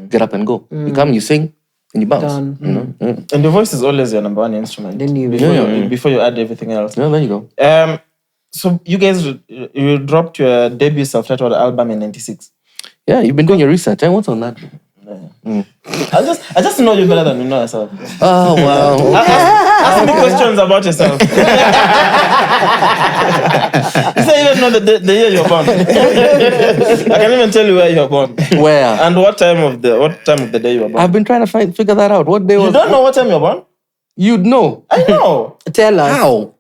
get up and go. You come, you sing, and you bounce. Done. You know? Yeah. And the voice is always your number one instrument. Then you- before you add everything else. Yeah, there you go. So you guys, you dropped your debut self-titled album in '96. Yeah, you've been doing your research. Eh? What's on that? I just know you better than you know yourself. Oh, wow. Ask me questions about yourself. You say you don't know the year you're born. I can even tell you where you're born Where? and what time of the day you were born. I've been trying to figure that out. What day was You don't know what time you're born? You'd know. I know. Tell us. How?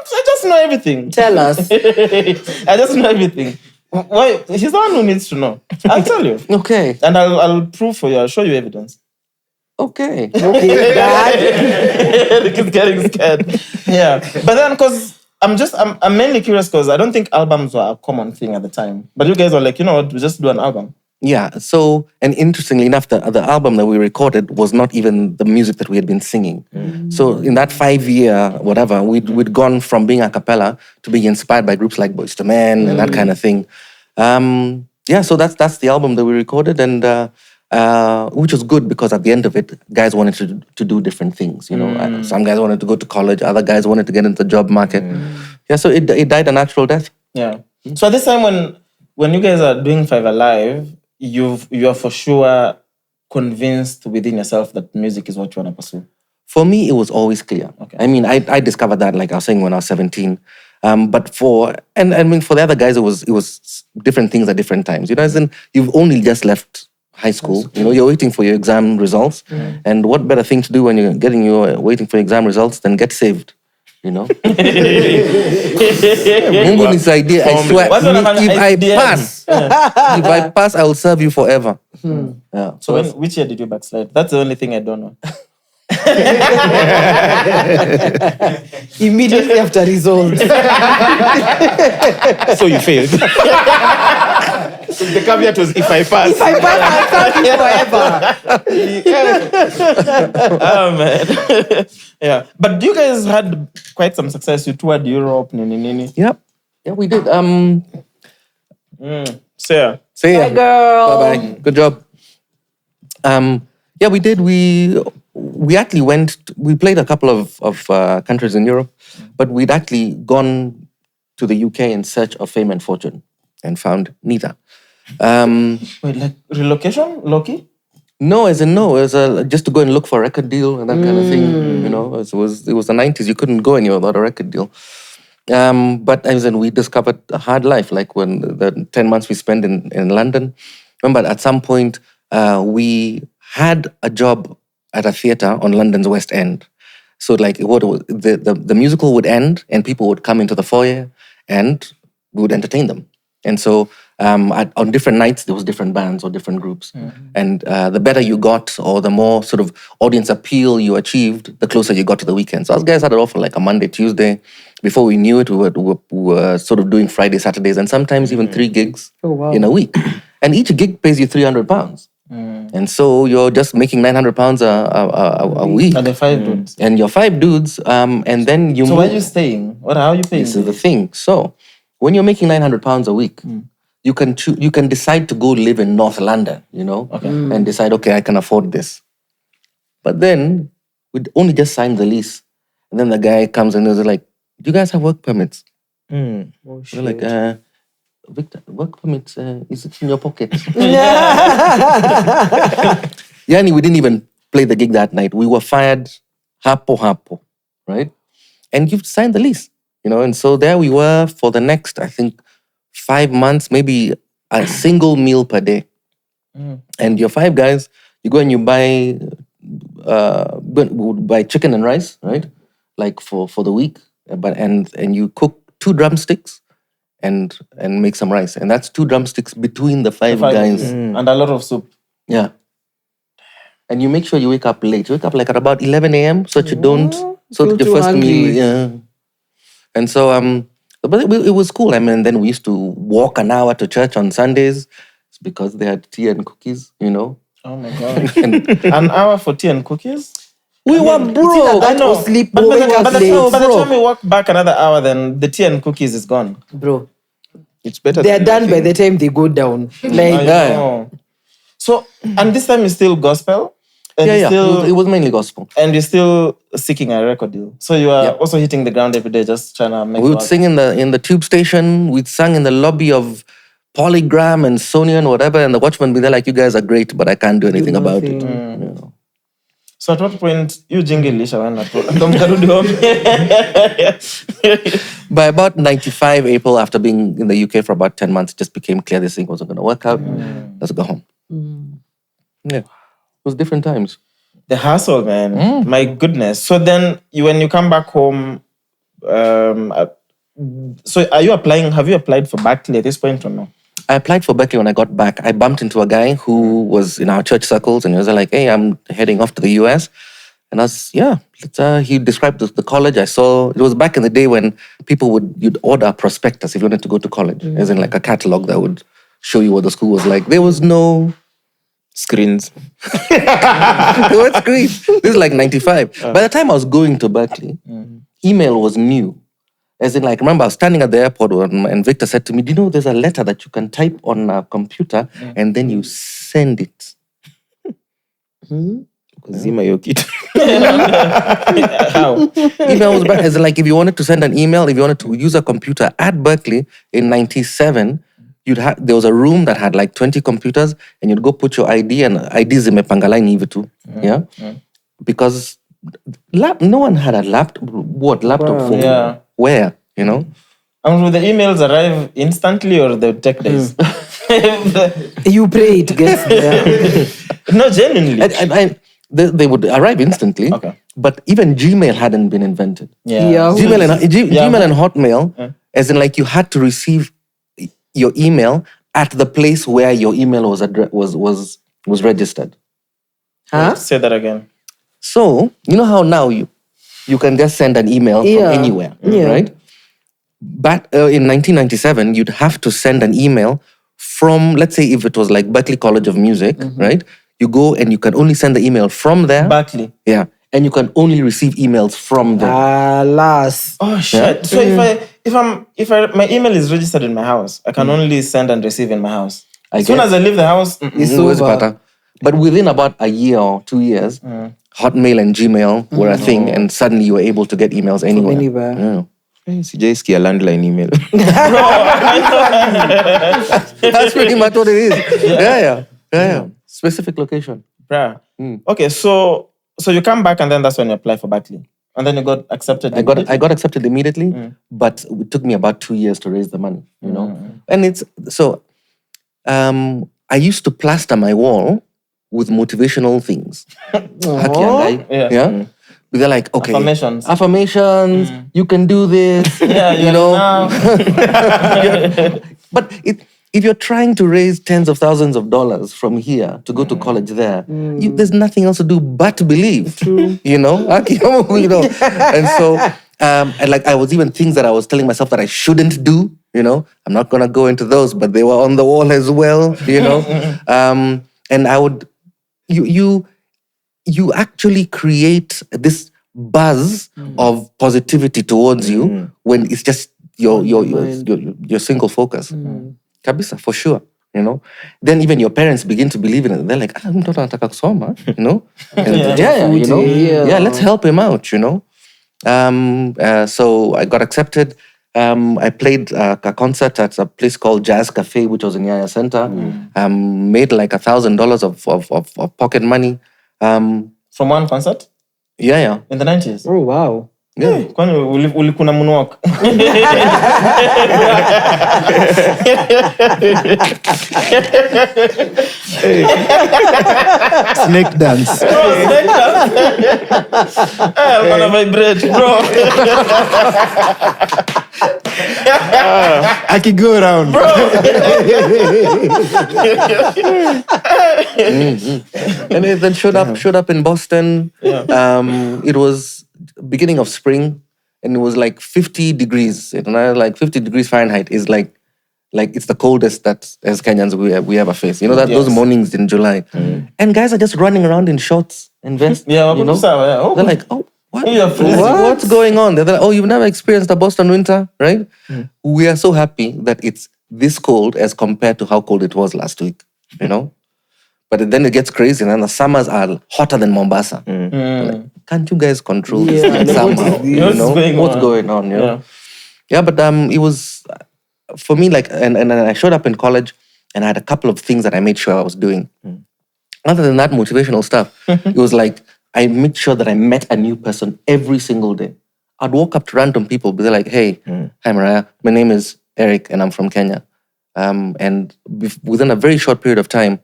I just know everything. Tell us. I just know everything. Why? He's the one who needs to know. I'll tell you. Okay. And I'll prove for you. I'll show you evidence. Okay. Okay, Dad. The kid's getting scared. Yeah. But then, because I'm mainly curious because I don't think albums were a common thing at the time. But you guys were like, you know what, we just do an album. Yeah. So, and interestingly enough, the album that we recorded was not even the music that we had been singing. So, in that 5-year whatever, we'd gone from being a cappella to being inspired by groups like Boyz II Men and that kind of thing. Yeah. So that's the album that we recorded, and which was good because at the end of it, guys wanted to do different things. You know, some guys wanted to go to college, other guys wanted to get into the job market. Yeah. So it died a natural death. Yeah. So at this time when you guys are doing Five Alive, you are for sure convinced within yourself that music is what you want to pursue. For me, it was always clear. Okay. I mean, I discovered that, like I was saying, when I was 17. But for the other guys, it was different things at different times. You know, as in you've only just left high school. You know, you're waiting for your exam results, and what better thing to do when you're waiting for exam results than get saved? You know, Mungu nisaidie. I swear, What's one of an if I IDM? pass, if I pass, I will serve you forever. Yeah. So which year did you backslide? That's the only thing I don't know. Immediately after results. So you failed. The caveat was if I pass. If I pass, I'll serve you forever. Oh man. Yeah. But you guys had quite some success. You toured Europe, nini. Yep. Yeah, we did. So See ya. Bye, girl. Bye bye. Good job. Yeah, we did. We actually we played a couple of countries in Europe, but we'd actually gone to the UK in search of fame and fortune and found neither. wait, like relocation, Loki? No, as in no. It was just to go and look for a record deal and that kind of thing. You know, it was the 90s. You couldn't go anywhere without a record deal. But as in, we discovered a hard life. Like when the 10 months we spent in London. Remember, at some point, we had a job at a theatre on London's West End. So like the musical would end and people would come into the foyer and we would entertain them. And so on different nights, there was different bands or different groups. And the better you got or the more sort of audience appeal you achieved, the closer you got to the weekend. So us guys started off on like a Monday, Tuesday. Before we knew it, we were sort of doing Friday, Saturdays, and sometimes even 3 gigs in a week. And each gig pays you £300. And so you're just making £900 a week. And the 5 dudes. And you're 5 dudes. And then you So where are you staying? How are you paying? This is the thing. So when you're making £900 a week, you can decide to go live in North London, you know, and decide, okay, I can afford this. But then we'd only just signed the lease. And then the guy comes and is like, do you guys have work permits? We're like, Victor, work permits, is it in your pocket? Yani, we didn't even play the gig that night. We were fired hapo, right? And you've signed the lease, you know, and so there we were for the next, I think, 5 months, maybe a single meal per day. And you're 5 guys, you go and you buy chicken and rice, right? Like for the week, and you cook 2 drumsticks and make some rice. And that's 2 drumsticks between the 5 guys. And a lot of soup. Yeah. And you make sure you wake up late. You wake up like at about 11 a.m. so that you don't, so that your first meal, yeah. And so, but it was cool. I mean, then we used to walk an hour to church on Sundays because they had tea and cookies, you know. Oh my God. An hour for tea and cookies? We were broke. I know. Sleep, But by the bro. time we walk back another hour, then the tea and cookies is gone. Bro, It's better. they are than done by nothing. the time they go down. I Like, know. So, and this time is still gospel? And Yeah. Still, It was mainly gospel. and you're still seeking a record deal. So you are also hitting the ground every day, just trying to make We it would work. sing in the tube station. We'd sing in the lobby of Polygram and Sony and whatever. And the watchman would be there like, you guys are great, but I can't do anything about it. You know. So at what point you jingilisha when mkarudi home? By about 95 April, after being in the UK for about 10 months, it just became clear this thing wasn't going to work out. Let's go home. Yeah. It was different times. The hustle, man. My goodness. So then when you come back home, so are you applying? Have you applied for Berklee at this point or no? I applied for Berklee when I got back. I bumped into a guy who was in our church circles and he was like, hey, I'm heading off to the US. And I was, he described the college. I saw, it was back in the day when you'd order a prospectus if you wanted to go to college, as in like a catalog that would show you what the school was like. There was no Screens. there were screens. This is like 95. By the time I was going to Berklee, email was new. As in, like, remember, I was standing at the airport and Victor said to me, do you know there's a letter that you can type on a computer and then you send it? Zima your kit. How? Email was back. As in, like, if you wanted to send an email, if you wanted to use a computer at Berklee in 97, there was a room that had like 20 computers and you'd go put your ID and ID zimepangala hivi tu. Yeah? Because no one had a laptop. What? Laptop for? Yeah. Where? You know? And will the emails arrive instantly or they take days? you pray it gets there. No, genuinely. They would arrive instantly. Okay. But even Gmail hadn't been invented. Yeah. Gmail and Hotmail, as in like you had to receive your email at the place where your email was registered. Huh? Say that again. So, you know how now you can just send an email from anywhere, right? But in 1997, you'd have to send an email from, let's say if it was like Berklee College of Music, right? You go and you can only send the email from there. Berklee. Yeah. And you can only receive emails from there. Alas. Oh shit. So if my email is registered in my house, I can only send and receive in my house. As soon as I leave the house, It's It was over. better. But within about a year or 2 years, Hotmail and Gmail were a thing, and suddenly you were able to get emails anywhere. anywhere. Yeah. Sijaisikia landline email. That's pretty much what it is. Yeah. Specific location. Bruh. Okay, so you come back and then that's when you apply for Berklee. And then you got accepted. I got accepted immediately, but it took me about 2 years to raise the money, you know. And it's so I used to plaster my wall with motivational things. Yeah. They're like, okay, affirmations, you can do this, you know. But if you're trying to raise tens of thousands of dollars from here to go to college there, there's nothing else to do but to believe. True. You know? You know. And so, and like I was even things that I was telling myself that I shouldn't do, you know. I'm not gonna go into those, but they were on the wall as well, you know. And I would you actually create this buzz of positivity towards you when it's just your single focus. Kabisa, for sure, you know. Then even your parents begin to believe in it. They're like, mtoto anataka kusoma, you know. And you know, let's help him out, you know. So I got accepted. I played a concert at a place called Jazz Cafe, which was in Yaya Center. Made like $1,000 of pocket money. From one concert? Yeah. In the 90s? Oh, wow. Yeah. Kwani ulikuna moonwalk? Snake dance. Snake dance. I'm gonna vibrate, bro. I can go around. Bro. And it then showed up in Boston. It was beginning of spring, and it was like 50 degrees. You know, like 50 degrees Fahrenheit is like it's the coldest that as Kenyans we ever face. You know that those mornings in July, and guys are just running around in shorts and vests. You know? They're like, oh, what's going on? They're like, oh, you've never experienced a Boston winter, right? We are so happy that it's this cold as compared to how cold it was last week. You know. But then it gets crazy, and the summers are hotter than Mombasa. Like, can't you guys control this thing somehow? You know what's going on? You know? Yeah, but it was for me like, and I showed up in college, and I had a couple of things that I made sure I was doing. Other than that motivational stuff, it was like I made sure that I met a new person every single day. I'd walk up to random people, but they're like, "Hey, hi Mariah, my name is Eric, and I'm from Kenya." And within a very short period of time,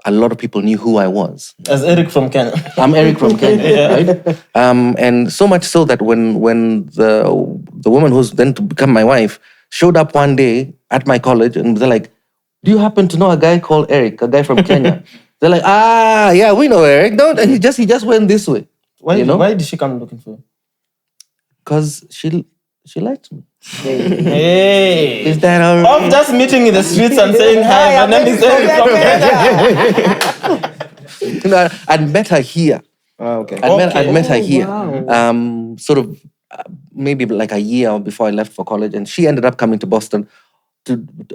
a lot of people knew who I was. As Eric from Kenya. I'm Eric from Kenya, right? And so much so that when the woman who's then to become my wife showed up one day at my college, and they're like, "Do you happen to know a guy called Eric, a guy from Kenya?" They're like, yeah, we know Eric. And he just went this way. Why did she come looking for you? Because she liked me. Hey. Is that all right? Of just meeting in the streets and saying, hi, my name is Eric from Kenya. You know, I'd met her here. Okay. I'd met her here. Wow. Sort of maybe like a year before I left for college. And she ended up coming to Boston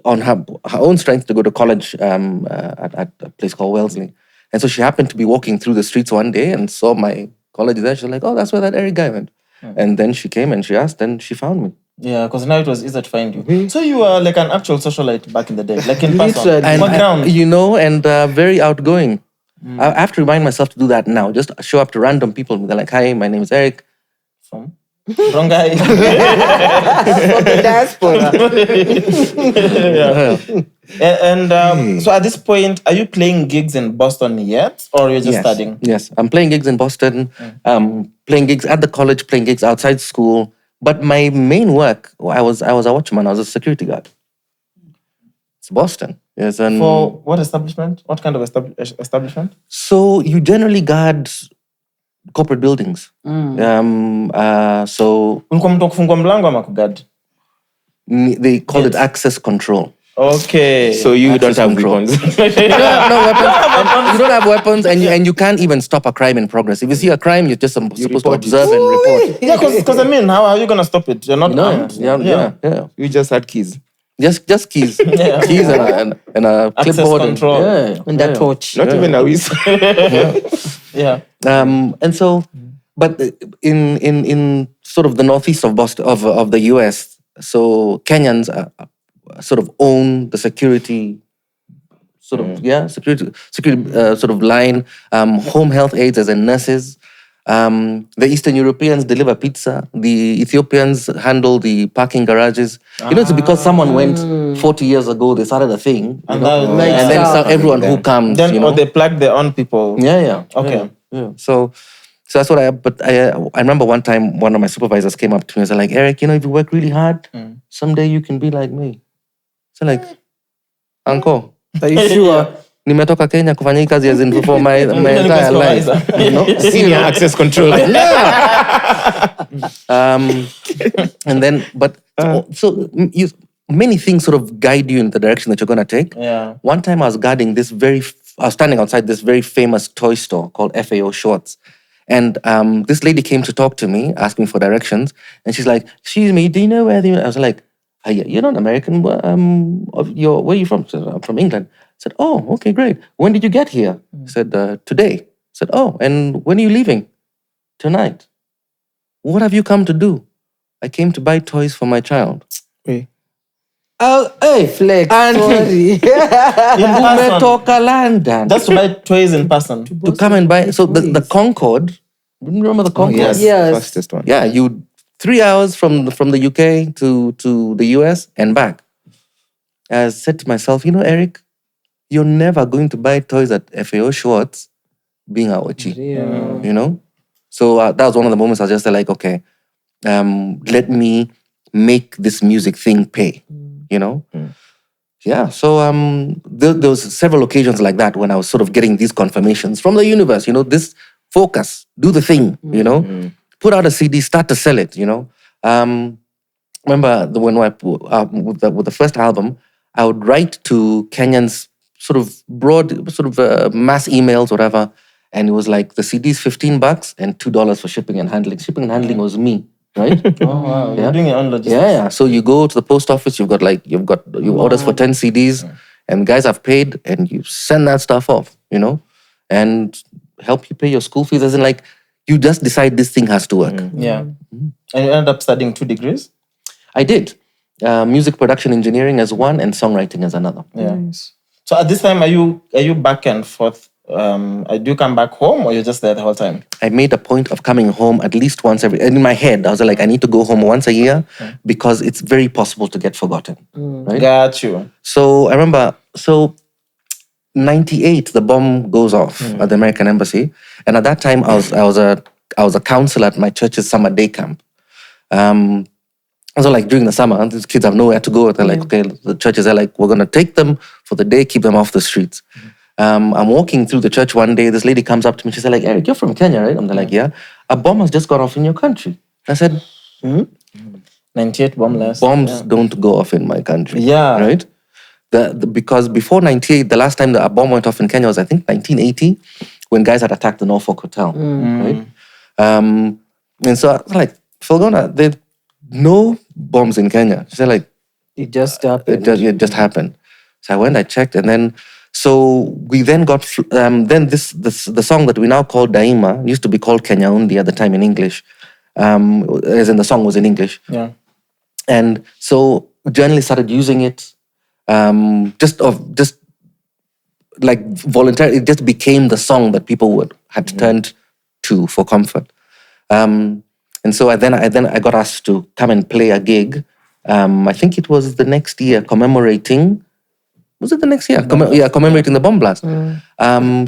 on her own strength to go to college at a place called Wellesley. And so she happened to be walking through the streets one day and saw my college there. She's like, oh, that's where that Eric guy went. And then she came and she asked, and she found me. Yeah, because now it was easier to find you. So you were like an actual socialite back in the day, like in person. And you know, and very outgoing. I have to remind myself to do that now. Just show up to random people. They're like, hi, my name is Eric. From? Wrong guy. From the diaspora. And so at this point, are you playing gigs in Boston yet? Or you're just studying? Yes, I'm playing gigs in Boston, playing gigs at the college, playing gigs outside school. But my main work, I was a watchman, I was a security guard. It's Boston. Yes, and for what establishment? What kind of establishment? So you generally guard corporate buildings. So Ulikuwa mtu kufungua mlango ama kugard? They call it access control. Okay. So you don't have weapons. You don't have no weapons. You don't have weapons, and you can't even stop a crime in progress. If you see a crime, you're just supposed to observe and report. Yeah, because I mean, how are you gonna stop it? You're not armed. Yeah. You just had keys. Just keys. Keys and a Access clipboard. control. And that torch. Not even a whistle. Yeah. And so, but in sort of the northeast of Boston of the US, so Kenyans sort of own the security sort of security sort of line. Home health aides as in nurses. The Eastern Europeans deliver pizza. The Ethiopians handle the parking garages. It's because someone went 40 years ago. They started a thing, And and that- then everyone who comes, Then or they plug their own people. Okay. yeah. So that's what I remember one time one of my supervisors came up to me and said like, Eric, if you work really hard, someday you can be like me. So like, uncle, Are you sure? nimetoka Kenya kufanya hii kazi as in for my entire life. Senior access control. And then, but so many things sort of guide you in the direction that you're going to take. Yeah. One time I was guarding I was standing outside this very famous toy store called FAO Shorts. And this lady came to talk to me, asking for directions. And she's like, excuse me, do you know where I was like, you're not American. Where are you from? I said, I'm from England. I said, oh, okay, great. When did you get here? I said, today. I said, oh, and when are you leaving? Tonight. What have you come to do? I came to buy toys for my child. Oh, hey, flex. Sorry. In person. Umetoka London. Just to buy toys in person. To come and buy. So the Concorde, remember the Concorde? Yes, Yes. fastest one. Yeah, 3 hours from the UK to the US and back. I said to myself, Eric, you're never going to buy toys at FAO Shorts being Aochi. Yeah. So that was one of the moments I was just like, okay, let me make this music thing pay, Yeah, so there was several occasions like that when I was sort of getting these confirmations from the universe, this focus, do the thing, put out a CD, start to sell it, Remember when with the first album, I would write to Kenyans sort of broad, mass emails, whatever, and it was like the CD is $15 and $2 for shipping and handling. Shipping and handling was me, right? Oh wow. You're doing your own logistics. Yeah. So you go to the post office, you've got your orders for 10 CDs, and guys have paid, and you send that stuff off, and help you pay your school fees. As in, like, you just decide this thing has to work. Yeah. And you ended up studying 2 degrees? I did. Music production engineering as one and songwriting as another. Yeah. So at this time, are you back and forth? Do you come back home or you're just there the whole time? I made a point of coming home at least once and in my head, I was like, I need to go home once a year because it's very possible to get forgotten. Right? Got you. So I remember, 98, the bomb goes off at the American Embassy. And at that time, I was a counselor at my church's summer day camp. So like during the summer, these kids have nowhere to go. They're like, okay, the churches are like, we're going to take them for the day, keep them off the streets. I'm walking through the church one day. This lady comes up to me. She said, like, Eric, you're from Kenya, right? I'm like, yeah. A bomb has just gone off in your country. I said, 98 bombless. bombs don't go off in my country. Yeah. Right? Because before 98, the last time a bomb went off in Kenya was, I think, 1980, when guys had attacked the Norfolk Hotel. Right? And so I was like, Fulgona, there no bombs in Kenya. She said, like, It just happened. it just happened. So I went, I checked, and then, so we then got, the song that we now call Daima used to be called Kenya Only at the time in English, as in the song was in English. Yeah. And so journalists started using it, just like voluntarily. It just became the song that people had turned to for comfort. And so I got asked to come and play a gig. I think it was the next year commemorating. Was it the next year? Commemorating the bomb blast.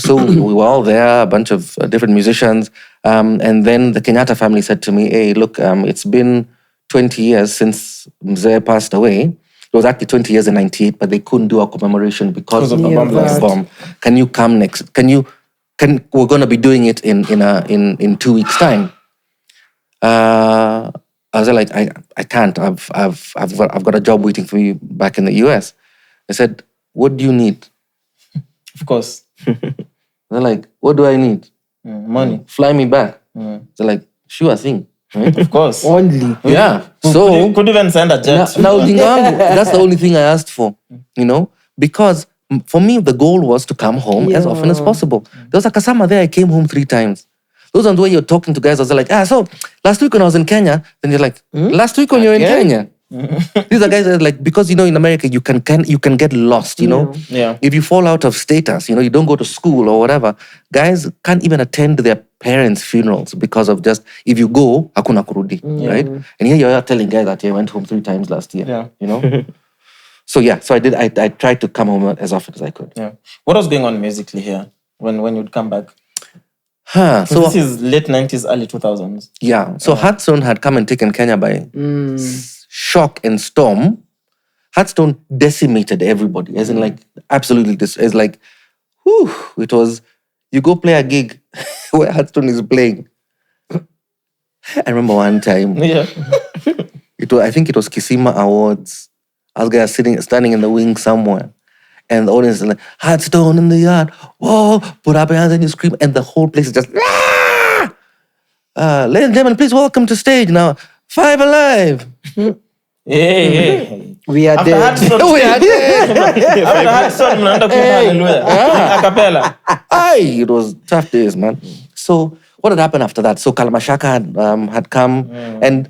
So we were all there, a bunch of different musicians. And then the Kenyatta family said to me, hey, look, it's been 20 years since Mzee passed away. It was actually 20 years in 98, but they couldn't do a commemoration because of the bomb blast. Can you come next? We're going to be doing it in 2 weeks' time. I was like, I can't. I've got a job waiting for me back in the US. I said, what do you need? Of course. They're like, what do I need? Money. Fly me back. They're like, sure thing. Right? Of course. Only. Yeah. So could even send a jet. Now, that's the only thing I asked for, because for me, the goal was to come home as often as possible. There was a Kasama there, I came home 3 times. Those are the way you're talking to guys. I was like, so last week when I was in Kenya, then you're like, last week when you were in Kenya. These are guys that are like, because in America you can get lost, Yeah. If you fall out of status, you don't go to school or whatever, guys can't even attend their parents' funerals because of just, if you go, hakuna kurudi, right? And here you're telling guys that I went home 3 times last year, So I tried to come home as often as I could. Yeah. What was going on musically here when you'd come back? So This is late 90s, early 2000s. yeah, so Hearthstone had come and taken Kenya by shock and storm. Hearthstone decimated everybody, as in like absolutely it's like, whew, it was, you go play a gig where Hearthstone is playing. I remember one time, Yeah. I think it was Kisima Awards. I was standing in the wing somewhere. And the audience is like, Hearthstone in the yard. Whoa, put up your hands and you scream. And the whole place is just, ah! Ladies and gentlemen, please welcome to stage now, 5 Alive. Hey. We are After dead. Hearthstone, We are dead. after Hearthstone, mnaenda kuimba hallelujah. A cappella. Aye, it was tough days, man. So what had happened after that? So Kalamashaka had come. And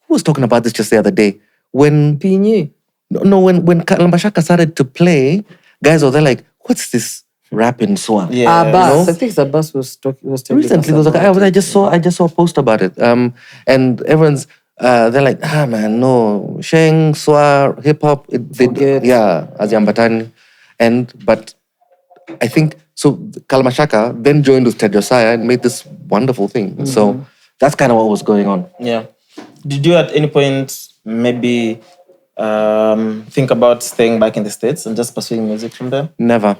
who was talking about this just the other day? When Pinyi. when Kalamashaka started to play, guys were there like, what's this rap in Swa? Yeah. Abbas. I think Abbas was telling Recently, there us was like, about I just saw a post about it. And everyone's they're like, man, no, Sheng, Swa, hip hop, Forget. Aziambatani. But I think so. Kalamashaka then joined with Ted Josiah and made this wonderful thing. So that's kind of what was going on. Yeah. Did you at any point maybe think about staying back in the States and just pursuing music from there? Never.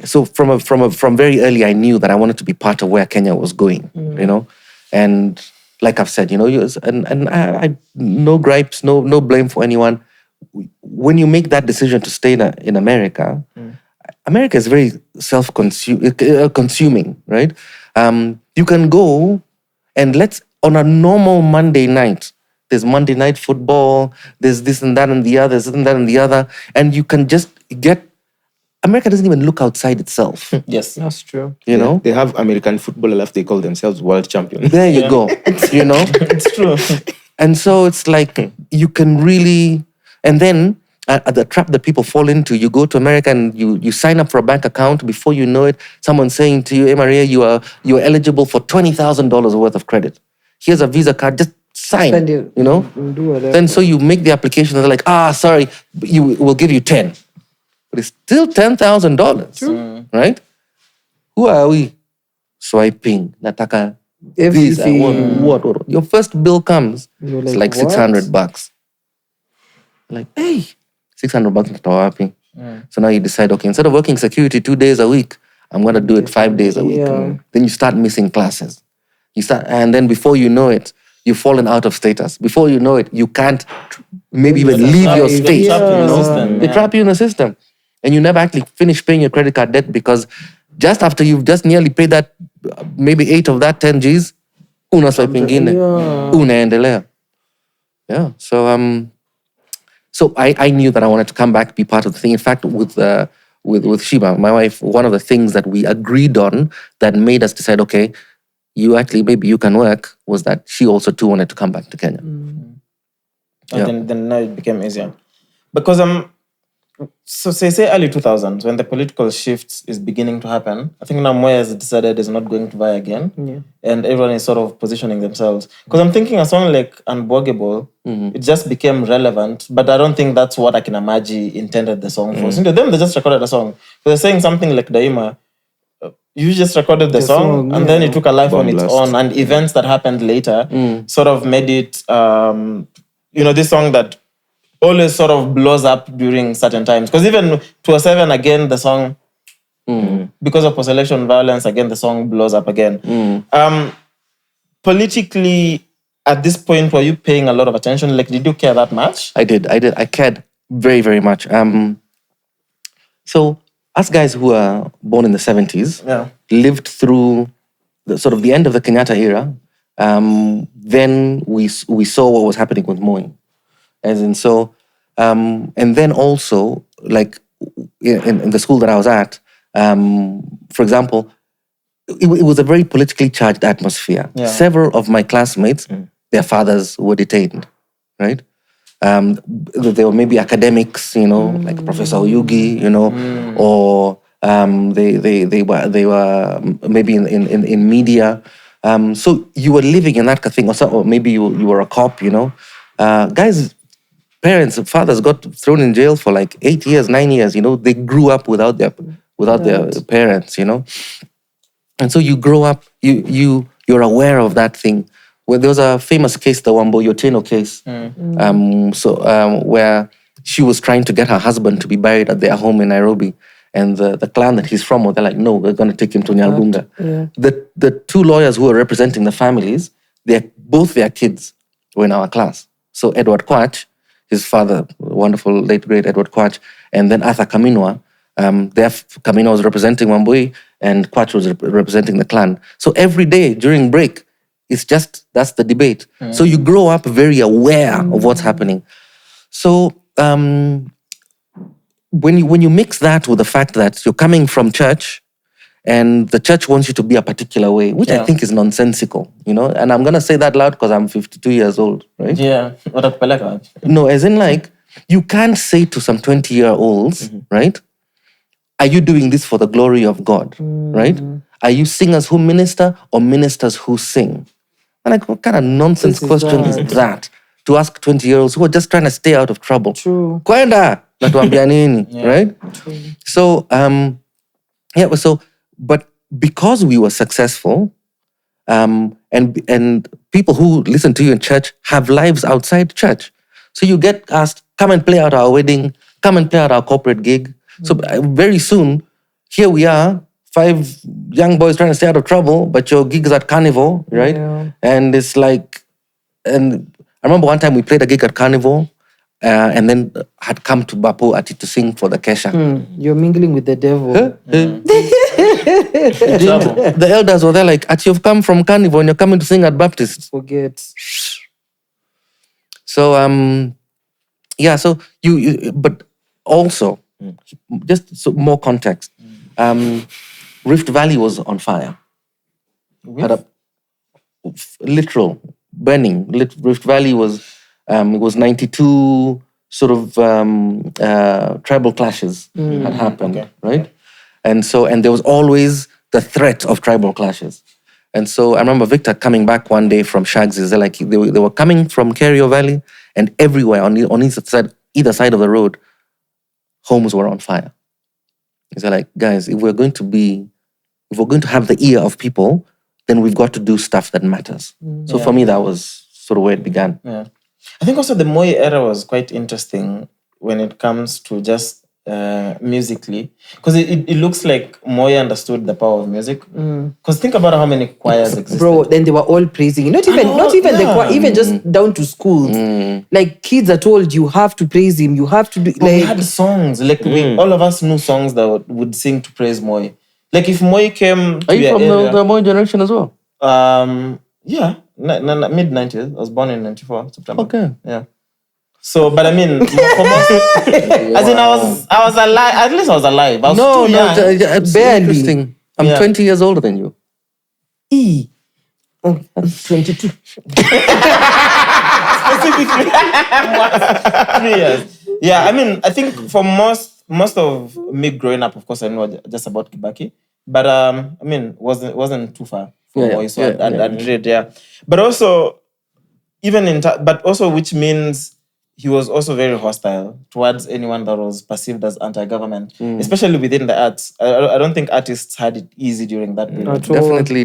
So from very early, I knew that I wanted to be part of where Kenya was going, and like I've said, and I no gripes, no blame for anyone. When you make that decision to stay in America, America is very consuming, right? You can go and on a normal Monday night, there's Monday night football, there's this and that and the other, and you can just get. America doesn't even look outside itself. Yes. That's true. You know? They have American football left. They call themselves world champions. There you go. It's true. And so it's like you can really, and then the trap that people fall into, you go to America and you sign up for a bank account. Before you know it, someone's saying to you, hey Maria, you are eligible for $20,000 worth of credit. Here's a Visa card, just sign. Spend it. You know? Do whatever. Then so you make the application and they're like, sorry, we'll give you 10. But it's still $10,000, right? Who are we? Swiping, nataka this, I want what? Your first bill comes, You're it's like, like what? $600. Like, hey, $600 natoa wapi? So now you decide, okay, instead of working security 2 days a week, I'm gonna do it 5 days a week. Yeah. Then you start missing classes. And then before you know it, you've fallen out of status. Before you know it, you can't maybe even leave your state. Trapped in the you know? system, They yeah. trap you in the system. And you never actually finish paying your credit card debt because just after you've just nearly paid that, maybe 8 of that 10 Gs, una swipe ingine, unaendelea. Yeah. So I knew that I wanted to come back, be part of the thing. In fact, with Shiba, my wife, one of the things that we agreed on that made us decide, okay, maybe you can work, was that she also too wanted to come back to Kenya. And Yeah. then now it became easier. Because so say early 2000s, when the political shift is beginning to happen, I think now Mwass has decided is not going to vie again. Yeah. And everyone is sort of positioning themselves. Because I'm thinking a song like Unbuggable, it just became relevant, but I don't think that's what Akinamaji intended the song for. So they just recorded a song. They're saying something like Daima, you just recorded the song and then it took a life on its Blast. own, and events that happened later sort of made it, this song that always sort of blows up during certain times. Because even 2007, again, the song, because of post-election violence, again, the song blows up again. Politically, at this point, were you paying a lot of attention? Like, did you care that much? I did. I cared very, very much. So us guys who are born in the 70s lived through the end of the Kenyatta era. Then we saw what was happening with Moi. As in, and then also, like in the school that I was at, for example, it was a very politically charged atmosphere. Yeah. Several of my classmates their fathers were detained, right? There were maybe academics, like Professor Oyugi, or they were maybe in media. So you were living in that thing, or maybe you were a cop, guys. Parents, fathers got thrown in jail for like 8 years, 9 years. They grew up without their parents. And so you grow up, you're aware of that thing. Well, there was a famous case, the Wambo Yoteno case, where she was trying to get her husband to be buried at their home in Nairobi, and the clan that he's from, they're like, no, we're going to take him to Nyalgunga. Yeah. The two lawyers who were representing the families, both their kids were in our class. So Edward Kwach, his father, wonderful late great Edward Kwach, and then Arthur Kaminwa. Kaminwa was representing Wambui, and Kwach was representing the clan. So every day during break, that's the debate. So you grow up very aware of what's happening. So when you mix that with the fact that you're coming from church, and the church wants you to be a particular way, which I think is nonsensical, And I'm gonna say that loud because I'm 52 years old, right? Yeah. No, as in like, you can't say to some 20-year-olds, right? Are you doing this for the glory of God, right? Are you singers who minister or ministers who sing? And like, what kind of nonsense question is that? To ask 20-year-olds who are just trying to stay out of trouble. True. Kwenda, natuambia nini, right? True. So, but because we were successful, and people who listen to you in church have lives outside church. So you get asked, come and play at our wedding, come and play at our corporate gig. So very soon, here we are, 5 young boys trying to stay out of trouble, but your gig is at Carnival, right? Yeah. And it's like, and I remember one time we played a gig at Carnival, and then had come to Bapo Ati to sing for the Kesha. You're mingling with the devil. The elders were there like, Ati, you've come from Carnival and you're coming to sing at Baptist. Forget. So, so you but also, just so more context, Rift Valley was on fire. Had a literal burning. Rift Valley was, it was 92 sort of tribal clashes had happened, right? And there was always the threat of tribal clashes. And so I remember Victor coming back one day from Chaxy. They were coming from Kerio Valley, and everywhere on either side of the road, homes were on fire. He's like, guys, if we're going to have the ear of people, then we've got to do stuff that matters. So for me, that was sort of where it began. Yeah. I think also the Moi era was quite interesting when it comes to just musically, because it looks like Moi understood the power of music. Because think about how many choirs existed. Bro, then they were all praising. Not even the choir, even just down to schools. Like kids are told you have to praise him, you have to do But we had songs, like all of us knew songs that would sing to praise Moi. Like if Moi came to Are you your from area, the Moi generation as well? yeah, mid-90s. I was born in 94, September. Okay. Yeah. So, but I mean, for most, as in I was alive. At least I was alive. I was too young. Barely. Interesting. I'm 20 years older than you. Oh, 22. Specifically, 3 years. Yeah, I mean, I think for most of me growing up, of course, I know just about Kibaki, but I mean, wasn't too far from Moi, so I'd read, But also, but also, which means he was also very hostile towards anyone that was perceived as anti-government, especially within the arts. I don't think artists had it easy during that period.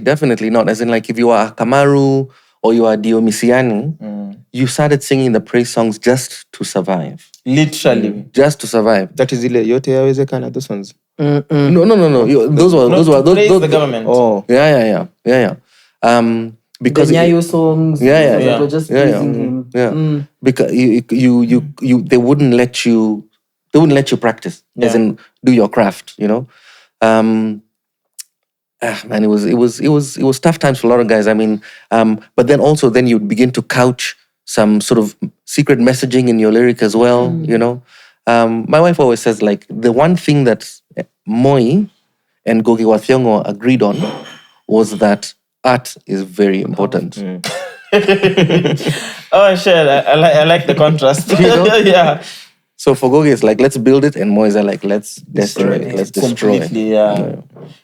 Definitely not. As in, like, if you are Kamaru or you are Diomisiani, you started singing the praise songs just to survive. Literally. Just to survive. That is ile yote yawezekana, those ones. No. Those were the government. Oh. Yeah. Because the Nyayo songs. Yeah. Were just praising him. Yeah. Because you they wouldn't let you practice, as in do your craft, man, it was tough times for a lot of guys. I mean, but then you'd begin to couch some sort of secret messaging in your lyric as well, My wife always says, like, the one thing that Moi and Gogi wa Thiong'o agreed on was that art is very important. Oh shit! I like the contrast. Yeah. So for Gogi, it's like, let's build it, and Moise are like, let's decimate, let's destroy. Completely, yeah.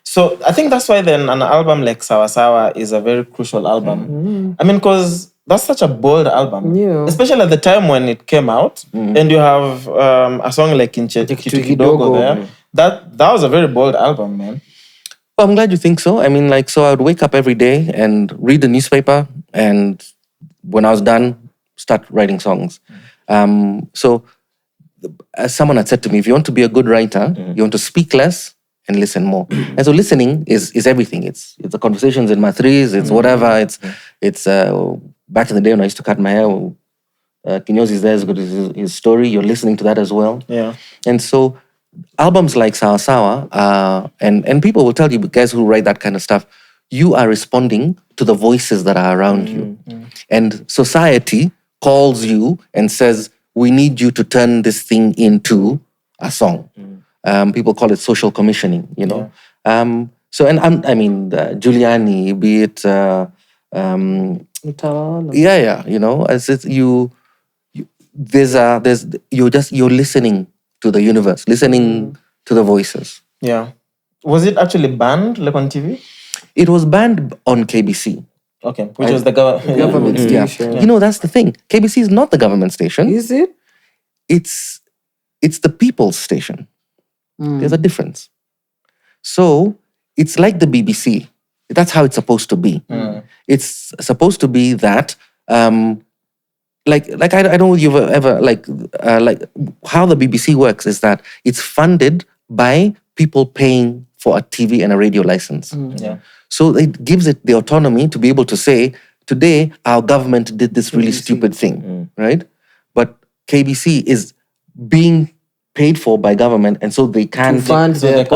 So I think that's why then an album like Sawa Sawa is a very crucial album. I mean, because that's such a bold album. Yeah. Especially at the time when it came out. And you have a song like Kitu Kidogo there. That was a very bold album, man. Well, I'm glad you think so. I mean, like, so I would wake up every day and read the newspaper, and when I was done, start writing songs. So as someone had said to me, if you want to be a good writer, you want to speak less and listen more. And so listening is everything. It's the conversations in my threes, it's whatever. It's back in the day when I used to cut my hair, Kinyozi's there has got his story. You're listening to that as well. Yeah. And so albums like Sawa Sawa, and people will tell you, guys who write that kind of stuff, you are responding to the voices that are around you. And society calls you and says, we need you to turn this thing into a song. People call it social commissioning, you know. So, and I mean, Giuliani, be it, you know, as it's you're listening to the universe, listening to the voices. Yeah. Was it actually banned like on TV? It was banned on KBC. Okay, which was the government station. You know, that's the thing. KBC is not the government station. Is it? It's the people's station. There's a difference. So it's like the BBC. That's how it's supposed to be. It's supposed to be that, like I don't know if you've ever like how the BBC works is that it's funded by people paying for a TV and a radio license. Yeah. So it gives it the autonomy to be able to say, today our government did this really stupid thing, right? But KBC is being paid for by government, and so they can fund their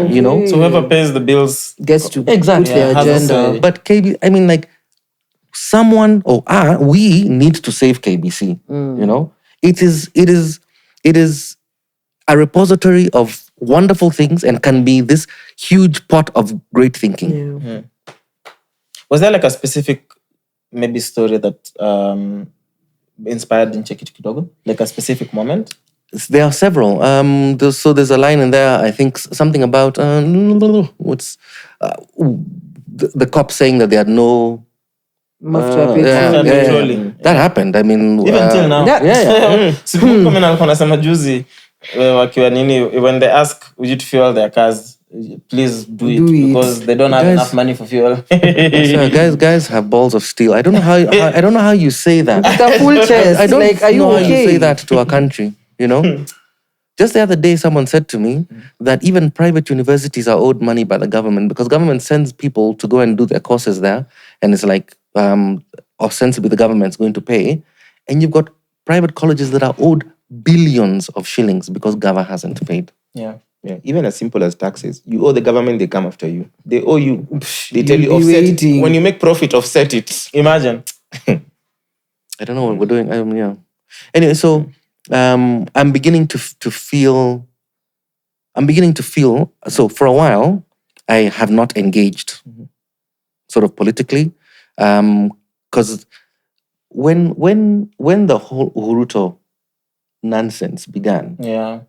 you know. So whoever pays the bills gets to Exactly. put their has a agenda. say. But I mean, like, someone we need to save KBC. You know, it is a repository of wonderful things and can be this huge pot of great thinking. Was there like a specific maybe story that inspired in Cheque Kidogo? Like a specific moment? There are several. So there's a line in there, I think something about what's the cops saying that they had no that happened. I mean, Even till now. yeah. Siku kumi na alikuwa nasema juzi wakiwa nini, when they ask would you to fuel their cars, please do it because they don't have enough money for fuel. So guys have balls of steel. I don't know how you say that. With a full chest. I don't like, are you know how okay? you say that to a country, you know? Just the other day, someone said to me that even private universities are owed money by the government because government sends people to go and do their courses there, and it's like, ostensibly the government's going to pay, and you've got private colleges that are owed billions of shillings because Gava hasn't paid. Yeah. Yeah, even as simple as taxes. You owe the government, they come after you. They owe you. They tell you offset it. When you make profit, offset it. Imagine. I don't know what we're doing. Yeah. Anyway, so I'm beginning to feel. So for a while, I have not engaged, sort of politically, because when the whole Uhuruto nonsense began, Yeah.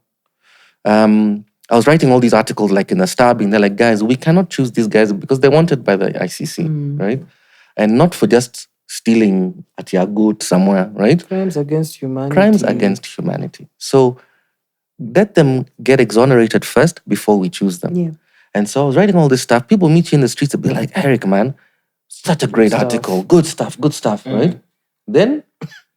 I was writing all these articles like in the Star, being they're like, guys, we cannot choose these guys because they're wanted by the ICC, right? And not for just stealing at Yagut somewhere, right? Crimes against humanity. Crimes against humanity. So let them get exonerated first before we choose them. Yeah. And so I was writing all this stuff. People meet you in the streets and be like, Eric, man, such a great article. Good stuff, right? Then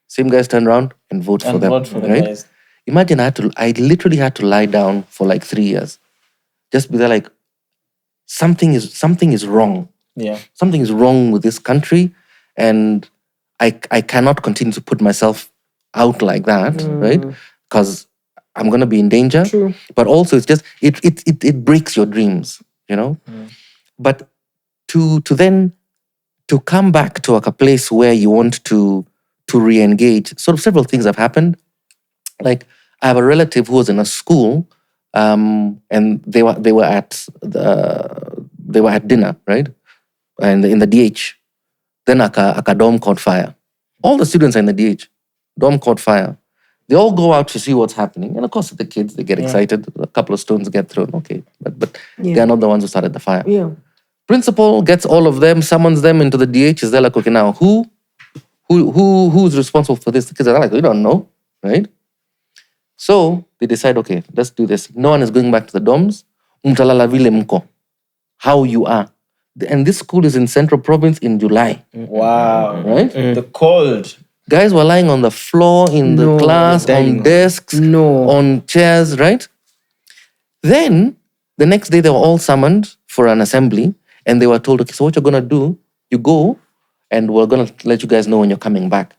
same guys turn around and vote for them, Vote for the right? guys. Imagine I literally had to lie down for like 3 years. Just be there like, something is wrong. Yeah. Something is wrong with this country, and I cannot continue to put myself out like that, right? Because I'm gonna be in danger. True. But also it's just it breaks your dreams, you know? But to come back to like a place where you want to re-engage, sort of several things have happened. Like I have a relative who was in a school, and they were at dinner, right? And in the DH, Then a dome caught fire. All the students are in the DH. Dome caught fire. They all go out to see what's happening. And of course, the kids, they get excited. A couple of stones get thrown. Okay. But they're not the ones who started the fire. Yeah. Principal gets all of them, summons them into the DH. Is there like, okay, now who's responsible for this? The kids are like, we don't know, right? So they decide, okay, let's do this. No one is going back to the dorms. Mtalala vile mko. How you are. And this school is in Central Province in July. Wow. Right? The cold. Guys were lying on the floor in the class, on desks, on chairs, right? Then, the next day, they were all summoned for an assembly, and they were told, okay, so what you're going to do, you go, and we're going to let you guys know when you're coming back.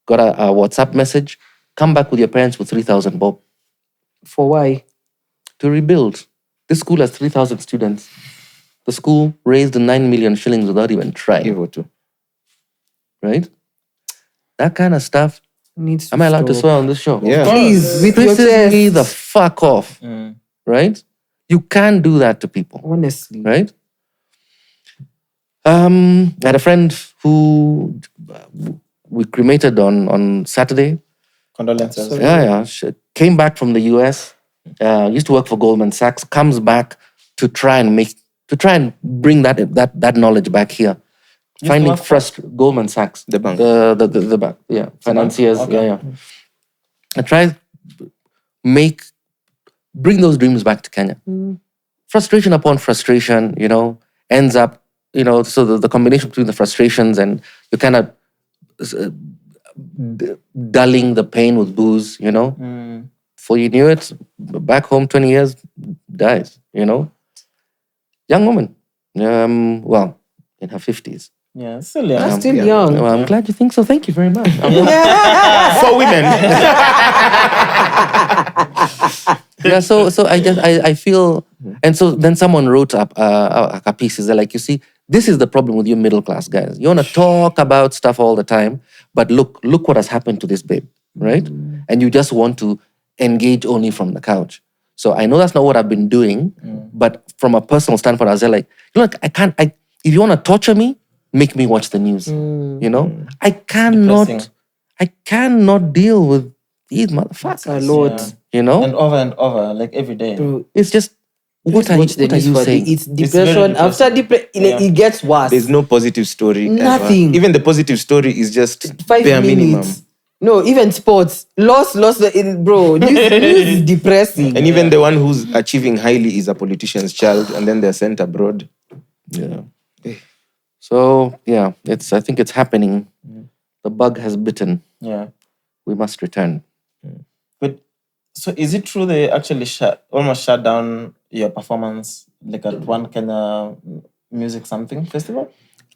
Got a WhatsApp message, come back with your parents with 3,000 bob. For why? To rebuild. This school has 3,000 students. The school raised 9 million shillings without even trying. Give or two. Right? That kind of stuff. Needs to Am I allowed to stop. swear on this show? Yeah. Please, with your Pisses me chest. the fuck off. Right? You can't do that to people. Honestly. Right? I had a friend who we cremated on Saturday. Condolences. Yeah. She came back from the US. Used to work for Goldman Sachs. Comes back to try and bring that knowledge back here. Finding Goldman Sachs, The bank. the bank, financiers, Okay. And try bring those dreams back to Kenya. Frustration upon frustration, ends up, so the combination between the frustrations and you kind of dulling the pain with booze, Before you knew it, back home 20 years, dies, Young woman, well, in her 50s. Yeah, still young. Still young. Well, I'm glad you think so. Thank you very much. For women. Yeah, so I feel, and so then someone wrote up a piece. They're like, you see, this is the problem with you middle class guys. You want to talk about stuff all the time, but look what has happened to this babe, right? And you just want to engage only from the couch. So I know that's not what I've been doing, but from a personal standpoint, I was like, look, if you want to torture me, make me watch the news. I cannot deal with these motherfuckers. Our Lord. And over, like every day. It's just, what are you saying? It's depression. After depression, it gets worse. There's no positive story. Nothing. Ever. Even the positive story is just 5 bare minutes. minimum. No, even sports. Lost, bro. News is depressing. And even the one who's achieving highly is a politician's child, and then they're sent abroad. Yeah. So, yeah, I think it's happening. The bug has bitten. Yeah. We must return. But so is it true they actually almost shut down your performance like at one Kenya music something festival?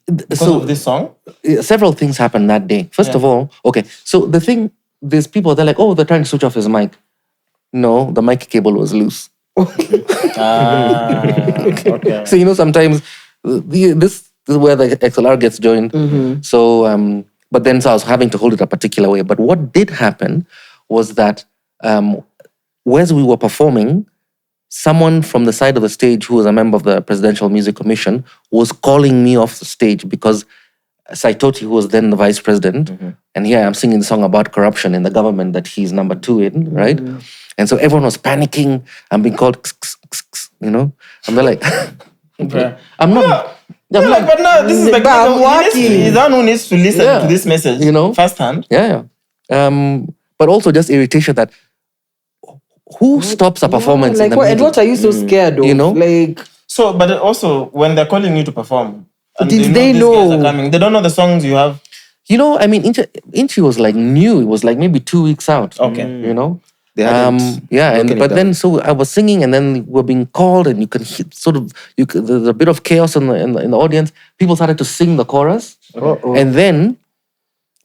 Because of this song? Several things happened that day. First of all, okay, so the thing, there's people, they're like, oh, they're trying to switch off his mic. No, the mic cable was loose. Okay. So, sometimes this is where the XLR gets joined. So, but then so I was having to hold it a particular way. But what did happen was that whereas we were performing, someone from the side of the stage who was a member of the Presidential Music Commission was calling me off the stage because Saitoti, who was then the vice president, and here I'm singing the song about corruption in the government that he's number 2 in, right? And so everyone was panicking. I'm being called, and they're like, I'm not. But no, this is like I'm working. He's the one who needs to listen to this message, firsthand. Yeah. But also just irritation that who stops a performance in the And middle? what are you so scared of? So, but also when they're calling you to perform, and Did they they know these guys know? are coming, they don't know the songs you have. Inchi was like new. It was like maybe 2 weeks out. Okay. They hadn't broken it but down. then so I was singing, and then we're being called, and you can hear there's a bit of chaos in the audience. People started to sing the chorus, and then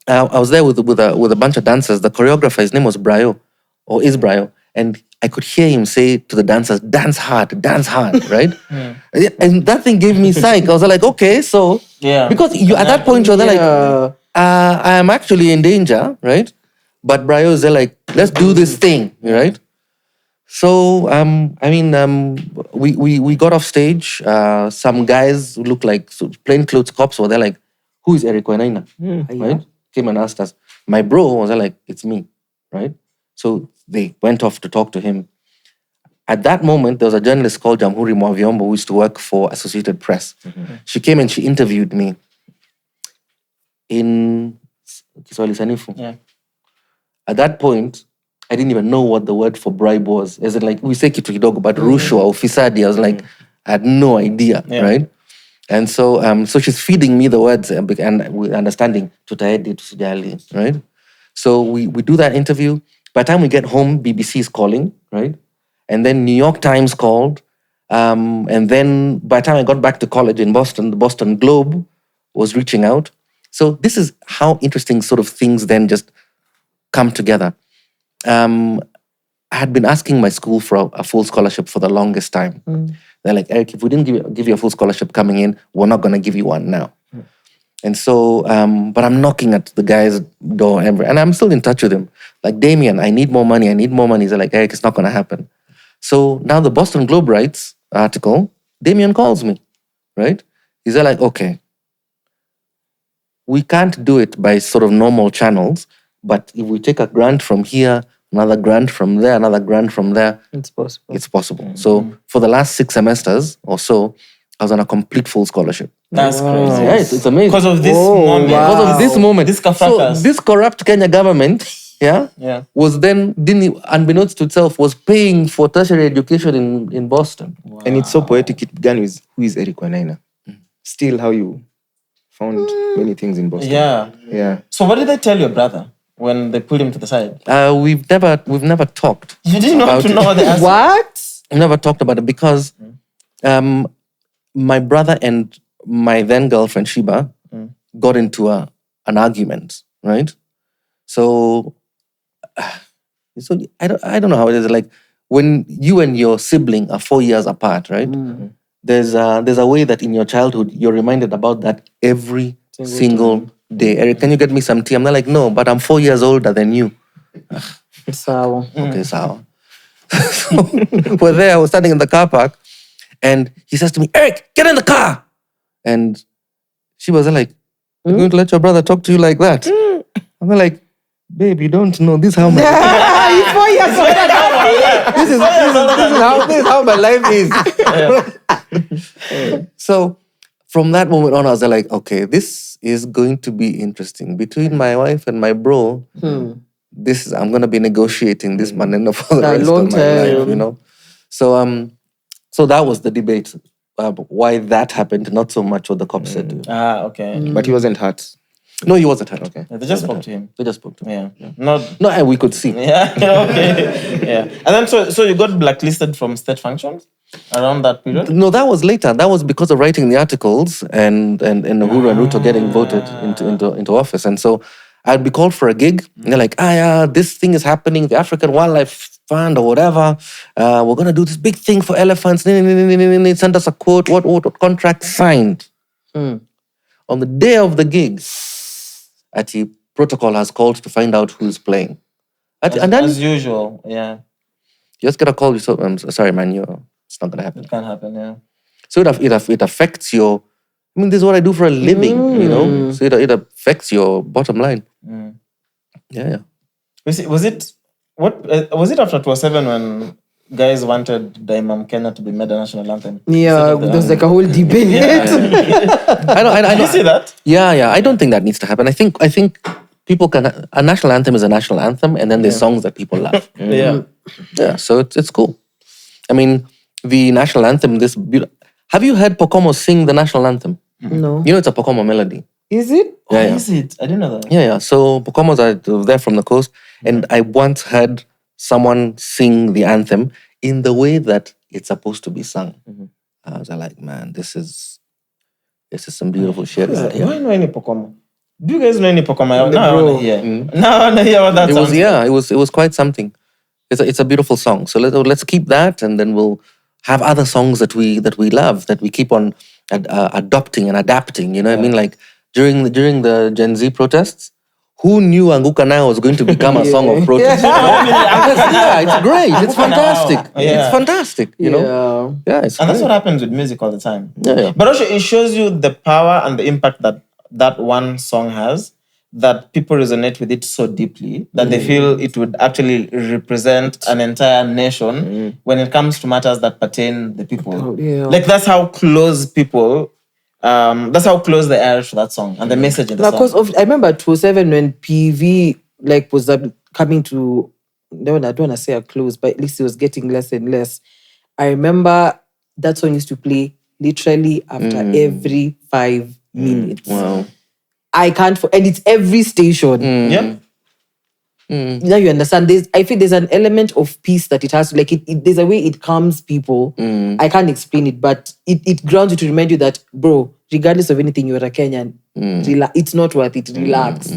I was there with a bunch of dancers. The choreographer, his name was Brayo, or is Brayo, and I could hear him say to the dancers, dance hard, right? And that thing gave me psych. I was like, okay, so because at that point you're there like, I am actually in danger, right? But Brayo is there like, let's do this thing, right? So, we got off stage. Some guys who looked like plainclothes cops were there like, who is ERIC WAINAINA? Right? Came and asked us. My bro was like, it's me, right? So they went off to talk to him. At that moment, there was a journalist called Jamhuri Mwavyombo who used to work for Associated Press. She came and she interviewed me in Kiswahili Sanifu. Yeah. At that point, I didn't even know what the word for bribe was. Is it like, we say kitu kidogo, but rushwa or fisadi, I was like, I had no idea, right? And so so she's feeding me the words and with understanding, tutaedi, tusijali, right? So we do that interview. By the time we get home, BBC is calling, right? And then New York Times called. And then by the time I got back to college in Boston, the Boston Globe was reaching out. So this is how interesting sort of things then just come together. I had been asking my school for a full scholarship for the longest time. They're like, Eric, if we didn't give you a full scholarship coming in, we're not going to give you one now. And so, but I'm knocking at the guy's door, and I'm still in touch with him. Like, Damien, I need more money. He's like, Eric, it's not going to happen. So now the Boston Globe writes article, Damien calls me, right? He's like, okay, we can't do it by sort of normal channels, but if we take a grant from here, another grant from there, another grant from there, It's possible. it's possible. So for the last 6 semesters or so, I was on a complete full scholarship. That's crazy. Yeah, it's amazing. Because of this moment. Because of this moment. This so kafrakas. this corrupt Kenya government, Yeah. was then, unbeknownst to itself, was paying for tertiary education in Boston. And it's so poetic. It began with, who is ERIC WAINAINA? Still how you found many things in Boston. Yeah. So what did they tell your brother when they pulled him to the side? We've never talked. You didn't want to know the answer. What? We never talked about it because my brother and my then girlfriend Shiba got into an argument, right? So I don't know how it is. Like when you and your sibling are 4 years apart, right? There's a way that in your childhood you're reminded about that every single day. Eric, can you get me some tea? I'm not like, no, but I'm 4 years older than you. So, Okay, so we're there. I was standing in the car park, and he says to me, "Eric, get in the car." And she was like, "You're going to let your brother talk to you like that?" I'm like, "Babe, you don't know. This is how my he's 4 years older than me. this is how my life is." So from that moment on, I was like, "Okay, this is going to be interesting between my wife and my bro." I'm gonna be negotiating this man for the rest long of my time. life, you know. So that was the debate. Why that happened, not so much what the cops said to him. Okay. But he wasn't hurt. No, he wasn't hurt. Okay. Yeah, they just spoke to him. They just spoke to him. Yeah. Not. No, and we could see. Yeah. Okay. Yeah. And then so you got blacklisted from state functions around that period. No, that was later. That was because of writing the articles and Uhuru and Ruto getting voted into office. And so I'd be called for a gig, and they're like, this thing is happening, the African Wildlife Fund or whatever. We're gonna do this big thing for elephants. Send us a quote. What contract signed? On the day of the gig, Ati protocol has called to find out who's playing. And then As usual. Yeah. you just get a call. You say, I'm sorry, man, it's not gonna happen. It can happen. Yeah. So it affects your. I mean, this is what I do for a living, you know. So it affects your bottom line. Yeah. Was it after 2007 when guys wanted Daima Kenya to be made a national anthem? Yeah, there's like a whole debate. I You see that? Yeah. I don't think that needs to happen. I think people can. A national anthem is a national anthem, and then there's songs that people love. Yeah. Yeah. So it's cool. I mean, the national anthem. Have you heard Pokomo sing the national anthem? No. You know, it's a Pokomo melody. Is it? Yeah. Is it? I didn't know that. Yeah. So Pokomos are there from the coast, and I once heard someone sing the anthem in the way that it's supposed to be sung. I was like, man, this is some beautiful shit. Do I know any Pokomo? Do you guys know any Pokomo? Now I want to hear. Now I want to hear what that sounds like. It was quite something. It's a beautiful song. So let's keep that, and then we'll have other songs that we love, that we keep on adopting and adapting. You know what I mean? Like during the Gen Z protests, who knew Anguka Now was going to become a song of protest? Yeah, it's great. It's fantastic. It's fantastic. You know? Yeah, it's And that's great. what happens with music all the time. Yeah. But also, it shows you the power and the impact that that one song has, that people resonate with it so deeply that they feel it would actually represent an entire nation when it comes to matters that pertain the people. Yeah. Like that's how close people, that's how close they are to that song and the message in the Because song. I remember 2007 when PV like was coming to, I don't want to say a close, but at least it was getting less and less. I remember that song used to play literally after every 5 minutes. Wow. I can't, and it's every station. Yeah. Now you understand. I feel there's an element of peace that it has. Like there's a way it calms people. I can't explain it, but it grounds you to remind you that, bro, regardless of anything, you're a Kenyan. It's not worth it. Relax.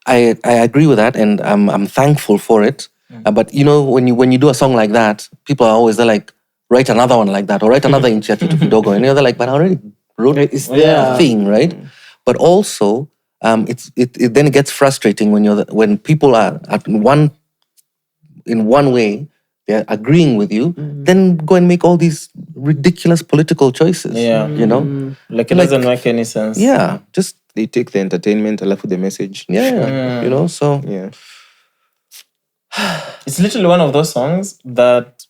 I agree with that, and I'm thankful for it. But you know, when you do a song like that, people are always like, write another one like that, or write another Inchi Kitu Kidogo, and they're like, but I already wrote the thing, right? But also, it then gets frustrating when people are in one way they're agreeing with you, then go and make all these ridiculous political choices. Yeah. You know, Like it doesn't make any sense. yeah, just They take the entertainment, alafu the message. yeah, you know. So Yeah. It's literally one of those songs that,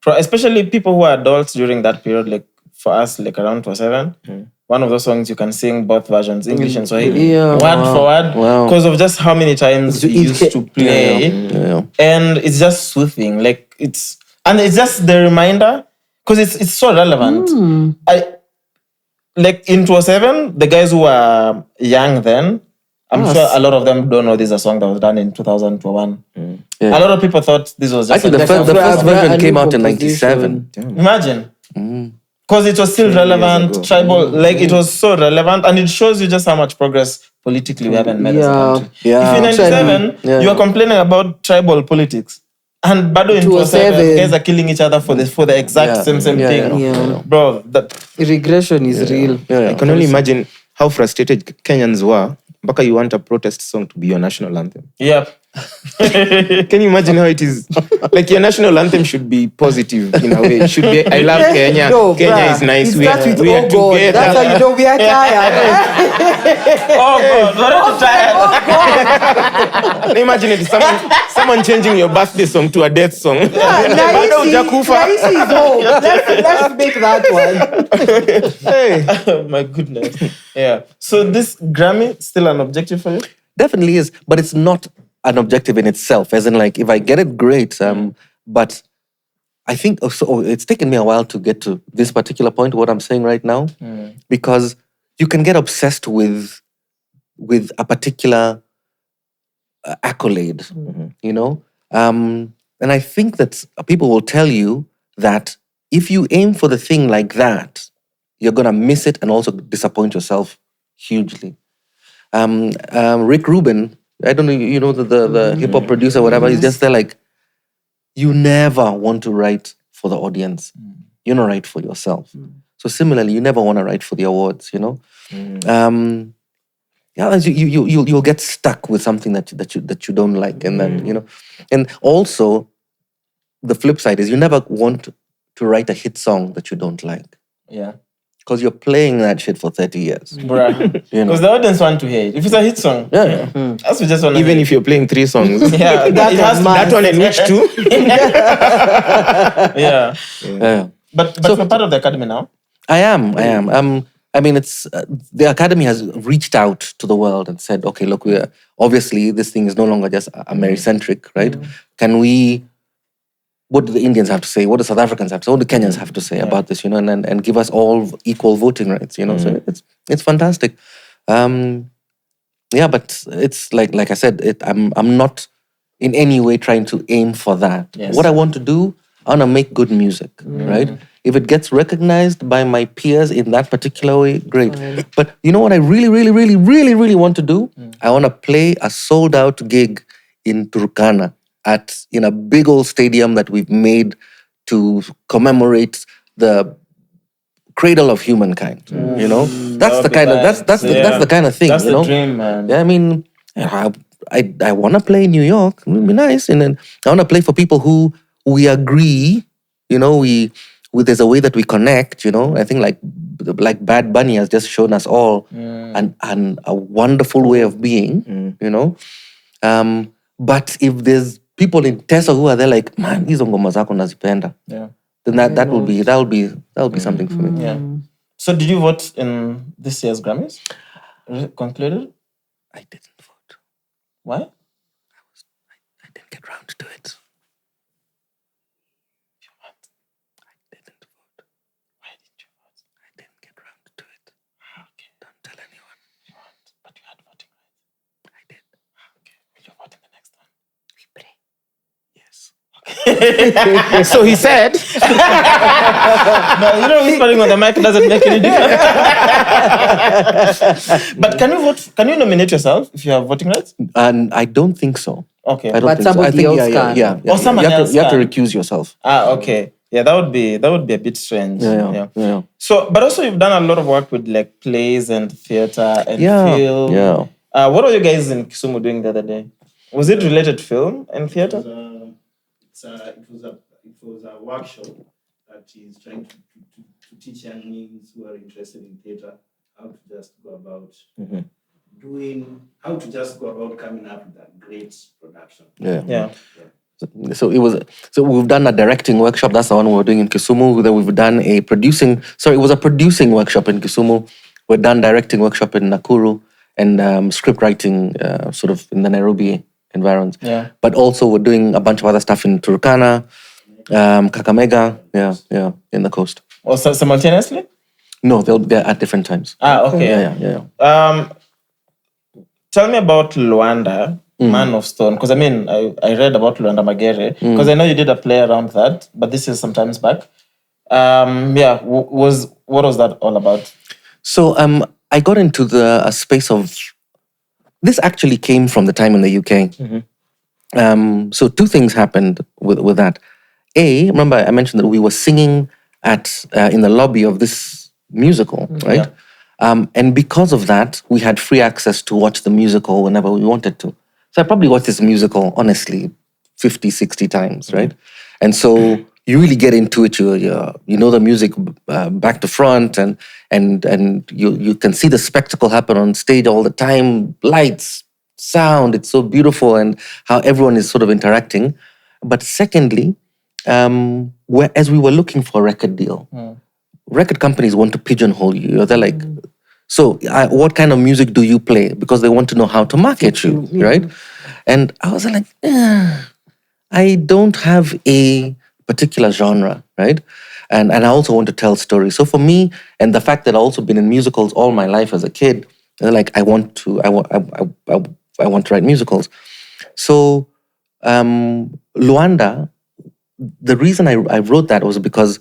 especially people who are adults during that period, like for us, like around 2007, one of those songs you can sing both versions, English and Swahili, word for word, because of just how many times it used to play. And it's just soothing. Like it's just the reminder, because it's so relevant. Like in 2007, the guys who were young then, I'm sure a lot of them don't know this is a song that was done in 2001. A lot of people thought this was just actually the first version came out in '97. Imagine. Because it was still relevant, tribal, like it was so relevant, and it shows you just how much progress politically we haven't made as a country. If in '97 you are complaining about tribal politics, and bado in 2007 guys are killing each other for the exact same thing, bro. Regression is real. I can only imagine how frustrated Kenyans were. Baka, you want a protest song to be your national anthem. Yep. Can you imagine how it is? Like your national anthem should be positive in a way. It should be, I love Kenya. No, Kenya is nice. It We starts with, are oh God. together. That's how you know we are tired. Oh God, what are you tired? Can you imagine it? Someone changing your birthday song to a death song. Naisi is home. Let's make that one. Hey. Oh my goodness. Yeah. So this Grammy still an objective for you? Definitely is, but it's not an objective in itself. As in, like, if I get it, great. But I think it's taken me a while to get to this particular point. What I'm saying right now, because you can get obsessed with a particular accolade, you know. And I think that people will tell you that if you aim for the thing like that, you're gonna miss it and also disappoint yourself hugely. Rick Rubin, I don't know, you know, the hip hop producer, whatever, he's just there like, you never want to write for the audience. You don't write for yourself. So similarly, you never want to write for the awards, you know. You'll get stuck with something that you don't like, and then, you know. And also, the flip side is you never want to write a hit song that you don't like. Yeah. Because you're playing that shit for 30 years. Bruh. You know? Because the audience want to hear it. If it's a hit song, that's we just want to Even if you're playing 3 songs. yeah, that one and which 2? yeah. Yeah. But you're part of the academy now? I am. I mean, it's the academy has reached out to the world and said, okay, look, we are obviously this thing is no longer just Americentric, right? Can we? What do the Indians have to say? What do South Africans have to say? What do Kenyans have to say about this? You know, and give us all equal voting rights. You know, so it's fantastic. Yeah, but it's like I said, I'm not in any way trying to aim for that. Yes. What I want to do, I want to make good music, right? If it gets recognized by my peers in that particular way, great. But you know what I really, really, really, really, really want to do? I want to play a sold-out gig in Turkana in a big old stadium that we've made to commemorate the cradle of humankind. You know, that's the kind of that's the kind of thing. That's you the know, dream, man. yeah. I mean, I want to play in New York. It would be nice, and then I want to play for people who we agree. You know, there's a way that we connect. You know, I think like like Bad Bunny has just shown us all and a wonderful way of being, you know. But if there's people in Tesa who are there like, man, hizo ngoma zako nazipenda, then that will be something for me. Yeah. So did you vote in this year's Grammys? Concluded? I didn't vote. Why? I didn't get round to it. I didn't vote. Why didn't you vote? I didn't get round to it. Okay. Don't tell anyone. But you had voting rights. I did. Okay. Will you vote in the next one? We pray. Yes. So he said, No, whispering on the mic doesn't make any difference. But can you vote? Can you nominate yourself if you have voting rights? And I don't think so. Okay. I don't But think so. I somebody think else can. yeah. Or someone else You have to can. recuse yourself. Okay. Yeah, that would be a bit strange. Yeah. So, but also you've done a lot of work with like plays and theater and film. Yeah. What were you guys in Kisumu doing the other day? Was it related to film and theater? It was a workshop that is trying to teach young men who are interested in theater how to just go about coming up with a great production. Yeah. So we've done a directing workshop. That's the one we were doing in Kisumu. Then we've done it was a producing workshop in Kisumu. We've done directing workshop in Nakuru and script writing sort of in the Nairobi environs. Yeah. But also we're doing a bunch of other stuff in Turkana, Kakamega, in the coast. Or simultaneously? No, they're at different times. Okay. Yeah. Tell me about Luanda, Man of Stone. Because I read about Luanda Magere. Because I know you did a play around that, but this is some times back. What was that all about? So I got into a space of... This actually came from the time in the UK. So two things happened with that. Remember I mentioned that we were singing in the lobby of this musical, right? And because of that, we had free access to watch the musical whenever we wanted to. So I probably watched this musical, honestly, 50, 60 times, right? And so you really get into it. You know the music back to front, and you can see the spectacle happen on stage all the time. Lights, sound, it's so beautiful, and how everyone is sort of interacting. But secondly, as we were looking for a record deal, record companies want to pigeonhole you. They're like, so what kind of music do you play? Because they want to know how to market you, right? And I was like, I don't have a particular genre, right? And I also want to tell stories. So for me, and the fact that I've also been in musicals all my life as a kid, they're like, I want to write musicals. So Luanda, the reason I wrote that was because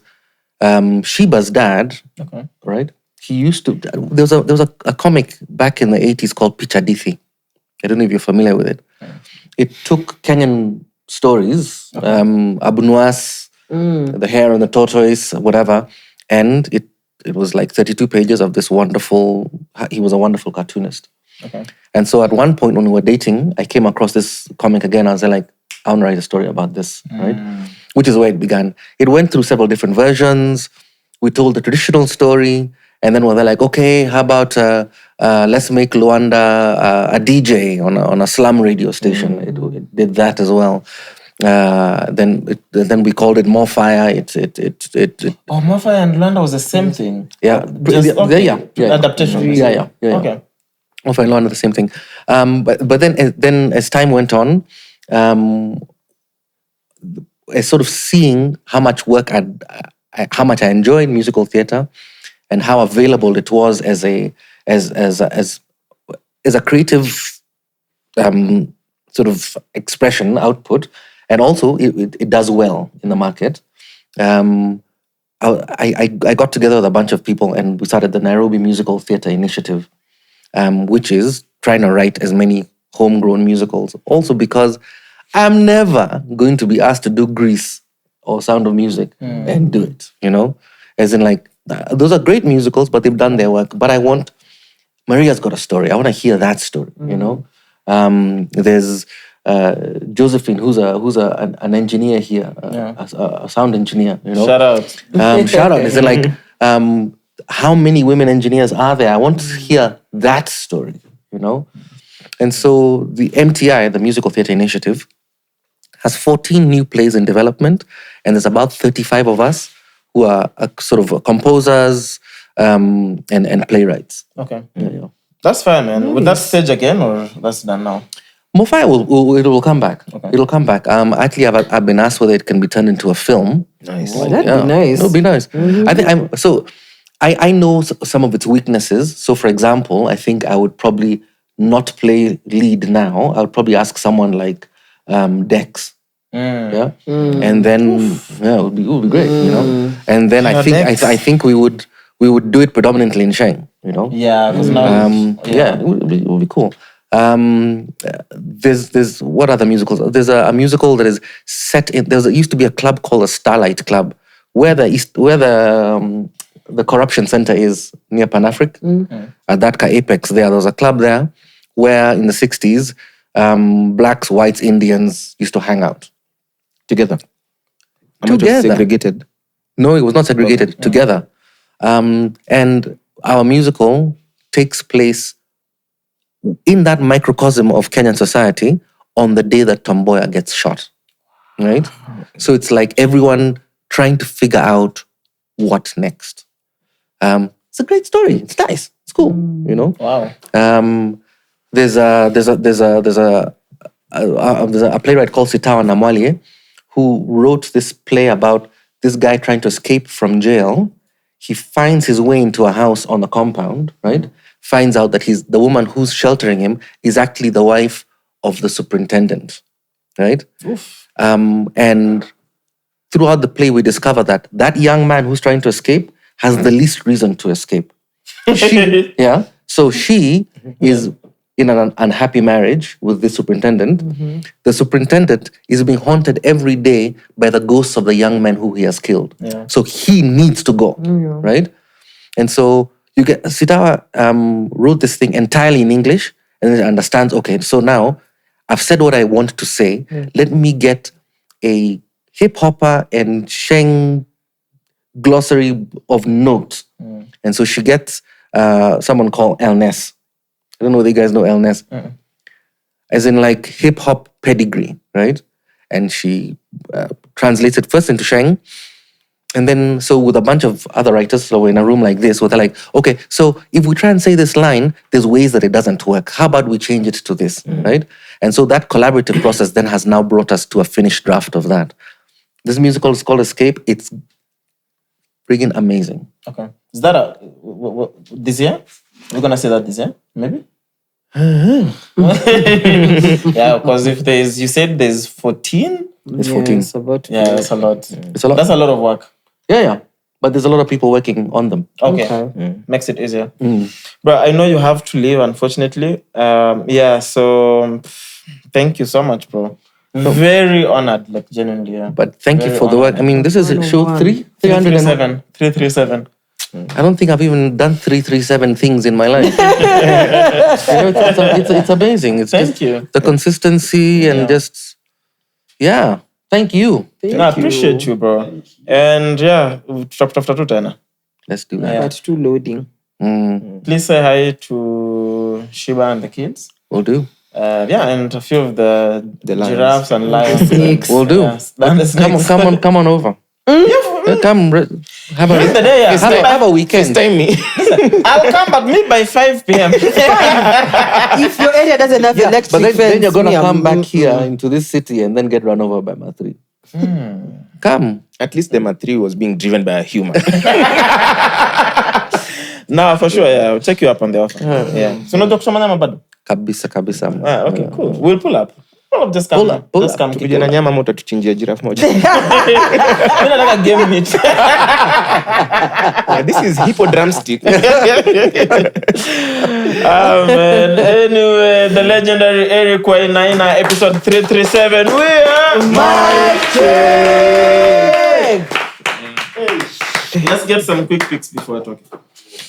Sheba's dad, right? He used to. There was a comic back in the 80s called Pichadithi. I don't know if you're familiar with it. It took Kenyan stories, Abu Mwass, the hare and the tortoise, whatever, and it was like 32 pages of this wonderful. He was a wonderful cartoonist. Okay. And so at one point when we were dating, I came across this comic again. I was like, I want to write a story about this, right? Which is where it began. It went through several different versions. We told the traditional story, and then we were like, okay, how about let's make Luanda a DJ on a slum radio station. It did that as well. Then we called it More Fire. More Fire and Luanda was the same thing. Yeah, Adaptations. Yeah. Okay. More Fire and Luanda, the same thing. But then as time went on, sort of seeing how much work how much I enjoyed musical theater, and how available it was as a creative sort of expression output, and also it does well in the market. I got together with a bunch of people and we started the Nairobi Musical Theatre Initiative, which is trying to write as many homegrown musicals. Also because I'm never going to be asked to do Grease or Sound of Music and do it, As in like, those are great musicals, but they've done their work. But I want, Maria's got a story. I want to hear that story, There's Josephine, who's an engineer here, a sound engineer, Shout out. Shout out. Is it like, how many women engineers are there? I want to hear that story, you know? And so the MTI, the Musical Theatre Initiative, has 14 new plays in development, and there's about 35 of us who are sort of composers and playwrights. Okay. Yeah. That's fine, man. Would that stage again, or that's done now? Mofai will come back. Okay. It'll come back. Actually, I've been asked whether it can be turned into a film. Nice. Oh, that'd be nice. It would be nice. I think I know some of its weaknesses. So, for example, I think I would probably not play lead now. I would probably ask someone like Dex. Yeah, and then it would be great, you know. And then I think we would do it predominantly in Sheng, you know. Yeah, because now it would be cool. There's what other musicals? There's a musical that is set in. There used to be a club called the Starlight Club, where the corruption center is near Pan-Afric. At that apex there was a club there where in the 60s blacks, whites, Indians used to hang out together. Segregated. No, it was not segregated. Together, and our musical takes place in that microcosm of Kenyan society on the day that Tomboya gets shot, right? So it's like everyone trying to figure out what next. It's a great story. It's nice. It's cool, you know. Wow. There's a playwright called Sitawa Namwalie who wrote this play about this guy trying to escape from jail. He finds his way into a house on the compound, right? Finds out that the woman who's sheltering him is actually the wife of the superintendent, right? And throughout the play, we discover that young man who's trying to escape has the least reason to escape. So she is in an unhappy marriage with the superintendent. The superintendent is being haunted every day by the ghosts of the young men who he has killed. Yeah. So he needs to go, right? And so you get Sitawa wrote this thing entirely in English and then understands, okay, so now I've said what I want to say. Let me get a hip hopper and Sheng glossary of notes. And so she gets someone called Ernest. I don't know whether you guys know Ernest. As in like hip hop pedigree, right? And she translates it first into Sheng. And then, so with a bunch of other writers, so we're in a room like this, where they're like, okay, so if we try and say this line, there's ways that it doesn't work. How about we change it to this, right? And so that collaborative process then has now brought us to a finished draft of that. This musical is called Escape. It's freaking amazing. Okay. Is that this year? We're gonna say that this year, maybe. Yeah, because you said there's 14. It's 14. It's about That's a lot. It's a lot. That's a lot of work. Yeah. But there's a lot of people working on them. Okay. Makes it easier. But I know you have to leave, unfortunately. So thank you so much, bro. Very honored, like genuinely. Yeah. But thank you for the work. I mean, this is show 337. 337. I don't think I've even done 337 things in my life. It's amazing. It's Thank just you. the consistency and just, thank you. I appreciate you, bro. And after tena. Let's do that. Yeah. Part 2 loading. Please say hi to Shiba and the kids. We'll do. And a few of the lions. Giraffes and lions. We'll do. Yes. And the snakes. Come on over. Come have During the day, have a weekend. Time me. I'll come, but meet by 5 p.m. If your area doesn't have electric But then fence, you're gonna me, come back here into this city and then get run over by Mathri. Come. At least the Mathri was being driven by a human. No, for sure. Yeah, I'll check you up on the offer. So no doctor manama bado. Kabisa. Okay, cool. We'll pull up. Just come. Just come. Tukija na nyama moto tuchinjie giraffe moja. Mimi nataka game meat. This is hippo drumstick. Man. Anyway, the legendary ERIC WAINAINA, episode 337. We are Mic check. Let's get some quick picks before talking.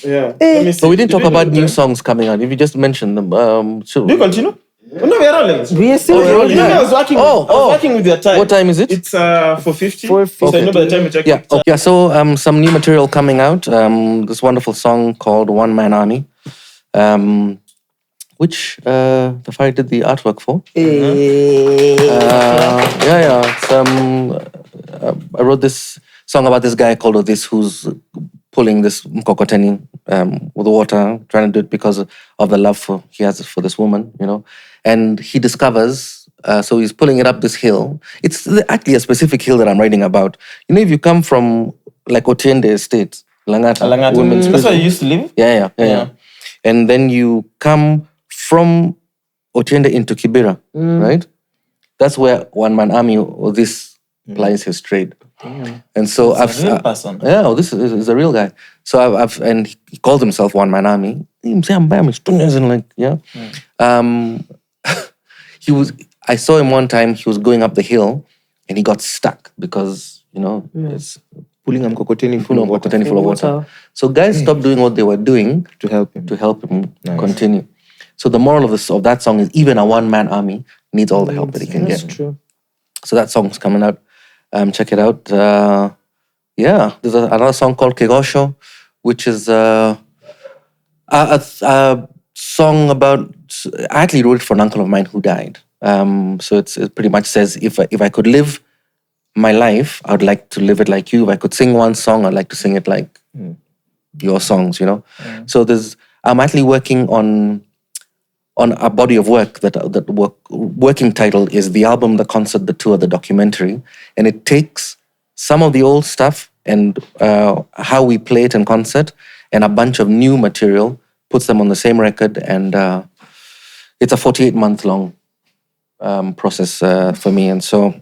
Yeah. Let me see. So we didn't talk about new songs coming out. If you just mentioned them, Do you continue? No, we are rolling. We are still rolling. I was working. I was working with your time. What time is it? It's 4:50. 4:50. So I know by the time we check. Yeah. it, Yeah. So some new material coming out. This wonderful song called "One Man Army," which Tafari did the artwork for. I wrote this song about this guy called Odis who's pulling this mkokoteni with water, trying to do it because of the love he has for this woman, you know. And he discovers, so he's pulling it up this hill. It's actually a specific hill that I'm writing about. You know, if you come from like Otiende Estate, Langata. Women's That's prison. where you used to live? Yeah. And then you come from Otiende into Kibera, right? That's where One Man Army or this plies his trade. And so It's a real person. this is a real guy. So and he called himself One Man Army. I saw him one time. He was going up the hill, and he got stuck because it's Pulling a mkokoteni full of water. So guys stopped doing what they were doing to help him. Nice. Continue. So the moral of that song is even a one-man army needs all the help that he can get. That's true. So that song's coming out. Check it out. There's another song called Kegosho, which is a song about. I actually wrote it for an uncle of mine who died. So it pretty much says if I could live my life, I'd like to live it like you. If I could sing one song, I'd like to sing it like your songs. You know. So I'm actually working on a body of work working title is The Album, The Concert, The Tour, The Documentary. And it takes some of the old stuff and how we play it in concert and a bunch of new material, puts them on the same record. And it's a 48-month long process for me. And so,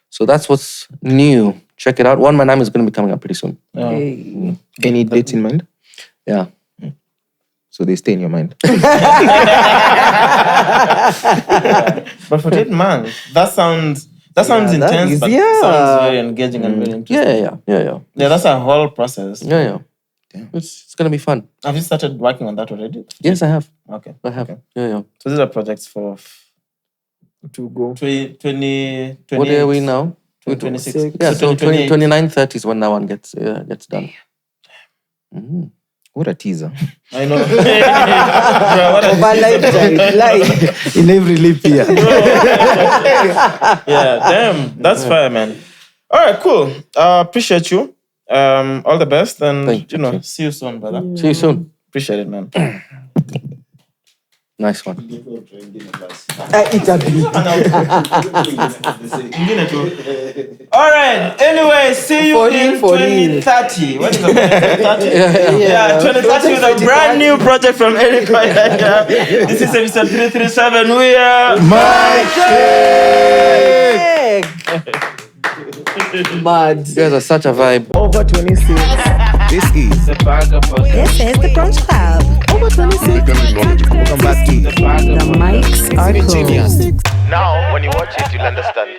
so that's what's new. Check it out. One Man Army is going to be coming up pretty soon. Any dates in mind? Yeah. So they stay in your mind. But 48 months, that sounds intense, but sounds very engaging and very interesting. Yeah. Yeah, that's a whole process. Yeah. It's going to be fun. Have you started working on that already? Yes, I have. Okay. I have. Okay. Yeah. So these are projects for To go. 20, What are we now? 26. Yeah, so 2028. 29, 30 is when that one gets done. What a teaser. I know. In every leap year. Yeah, damn. That's fire, man. All right, cool. Appreciate you. All the best. And, Thank you. see you soon, brother. See you soon. Appreciate it, man. Nice one. All right. Anyway, see you in 2030. What is it? 2030 with a brand new project from ERIC WAINAINA. This is episode 337. We are Mad. You guys are such a vibe. Over 26. This is This is the Brunch Club. Over 26. Welcome back to The mics are closed. Now, when you watch it, you'll understand.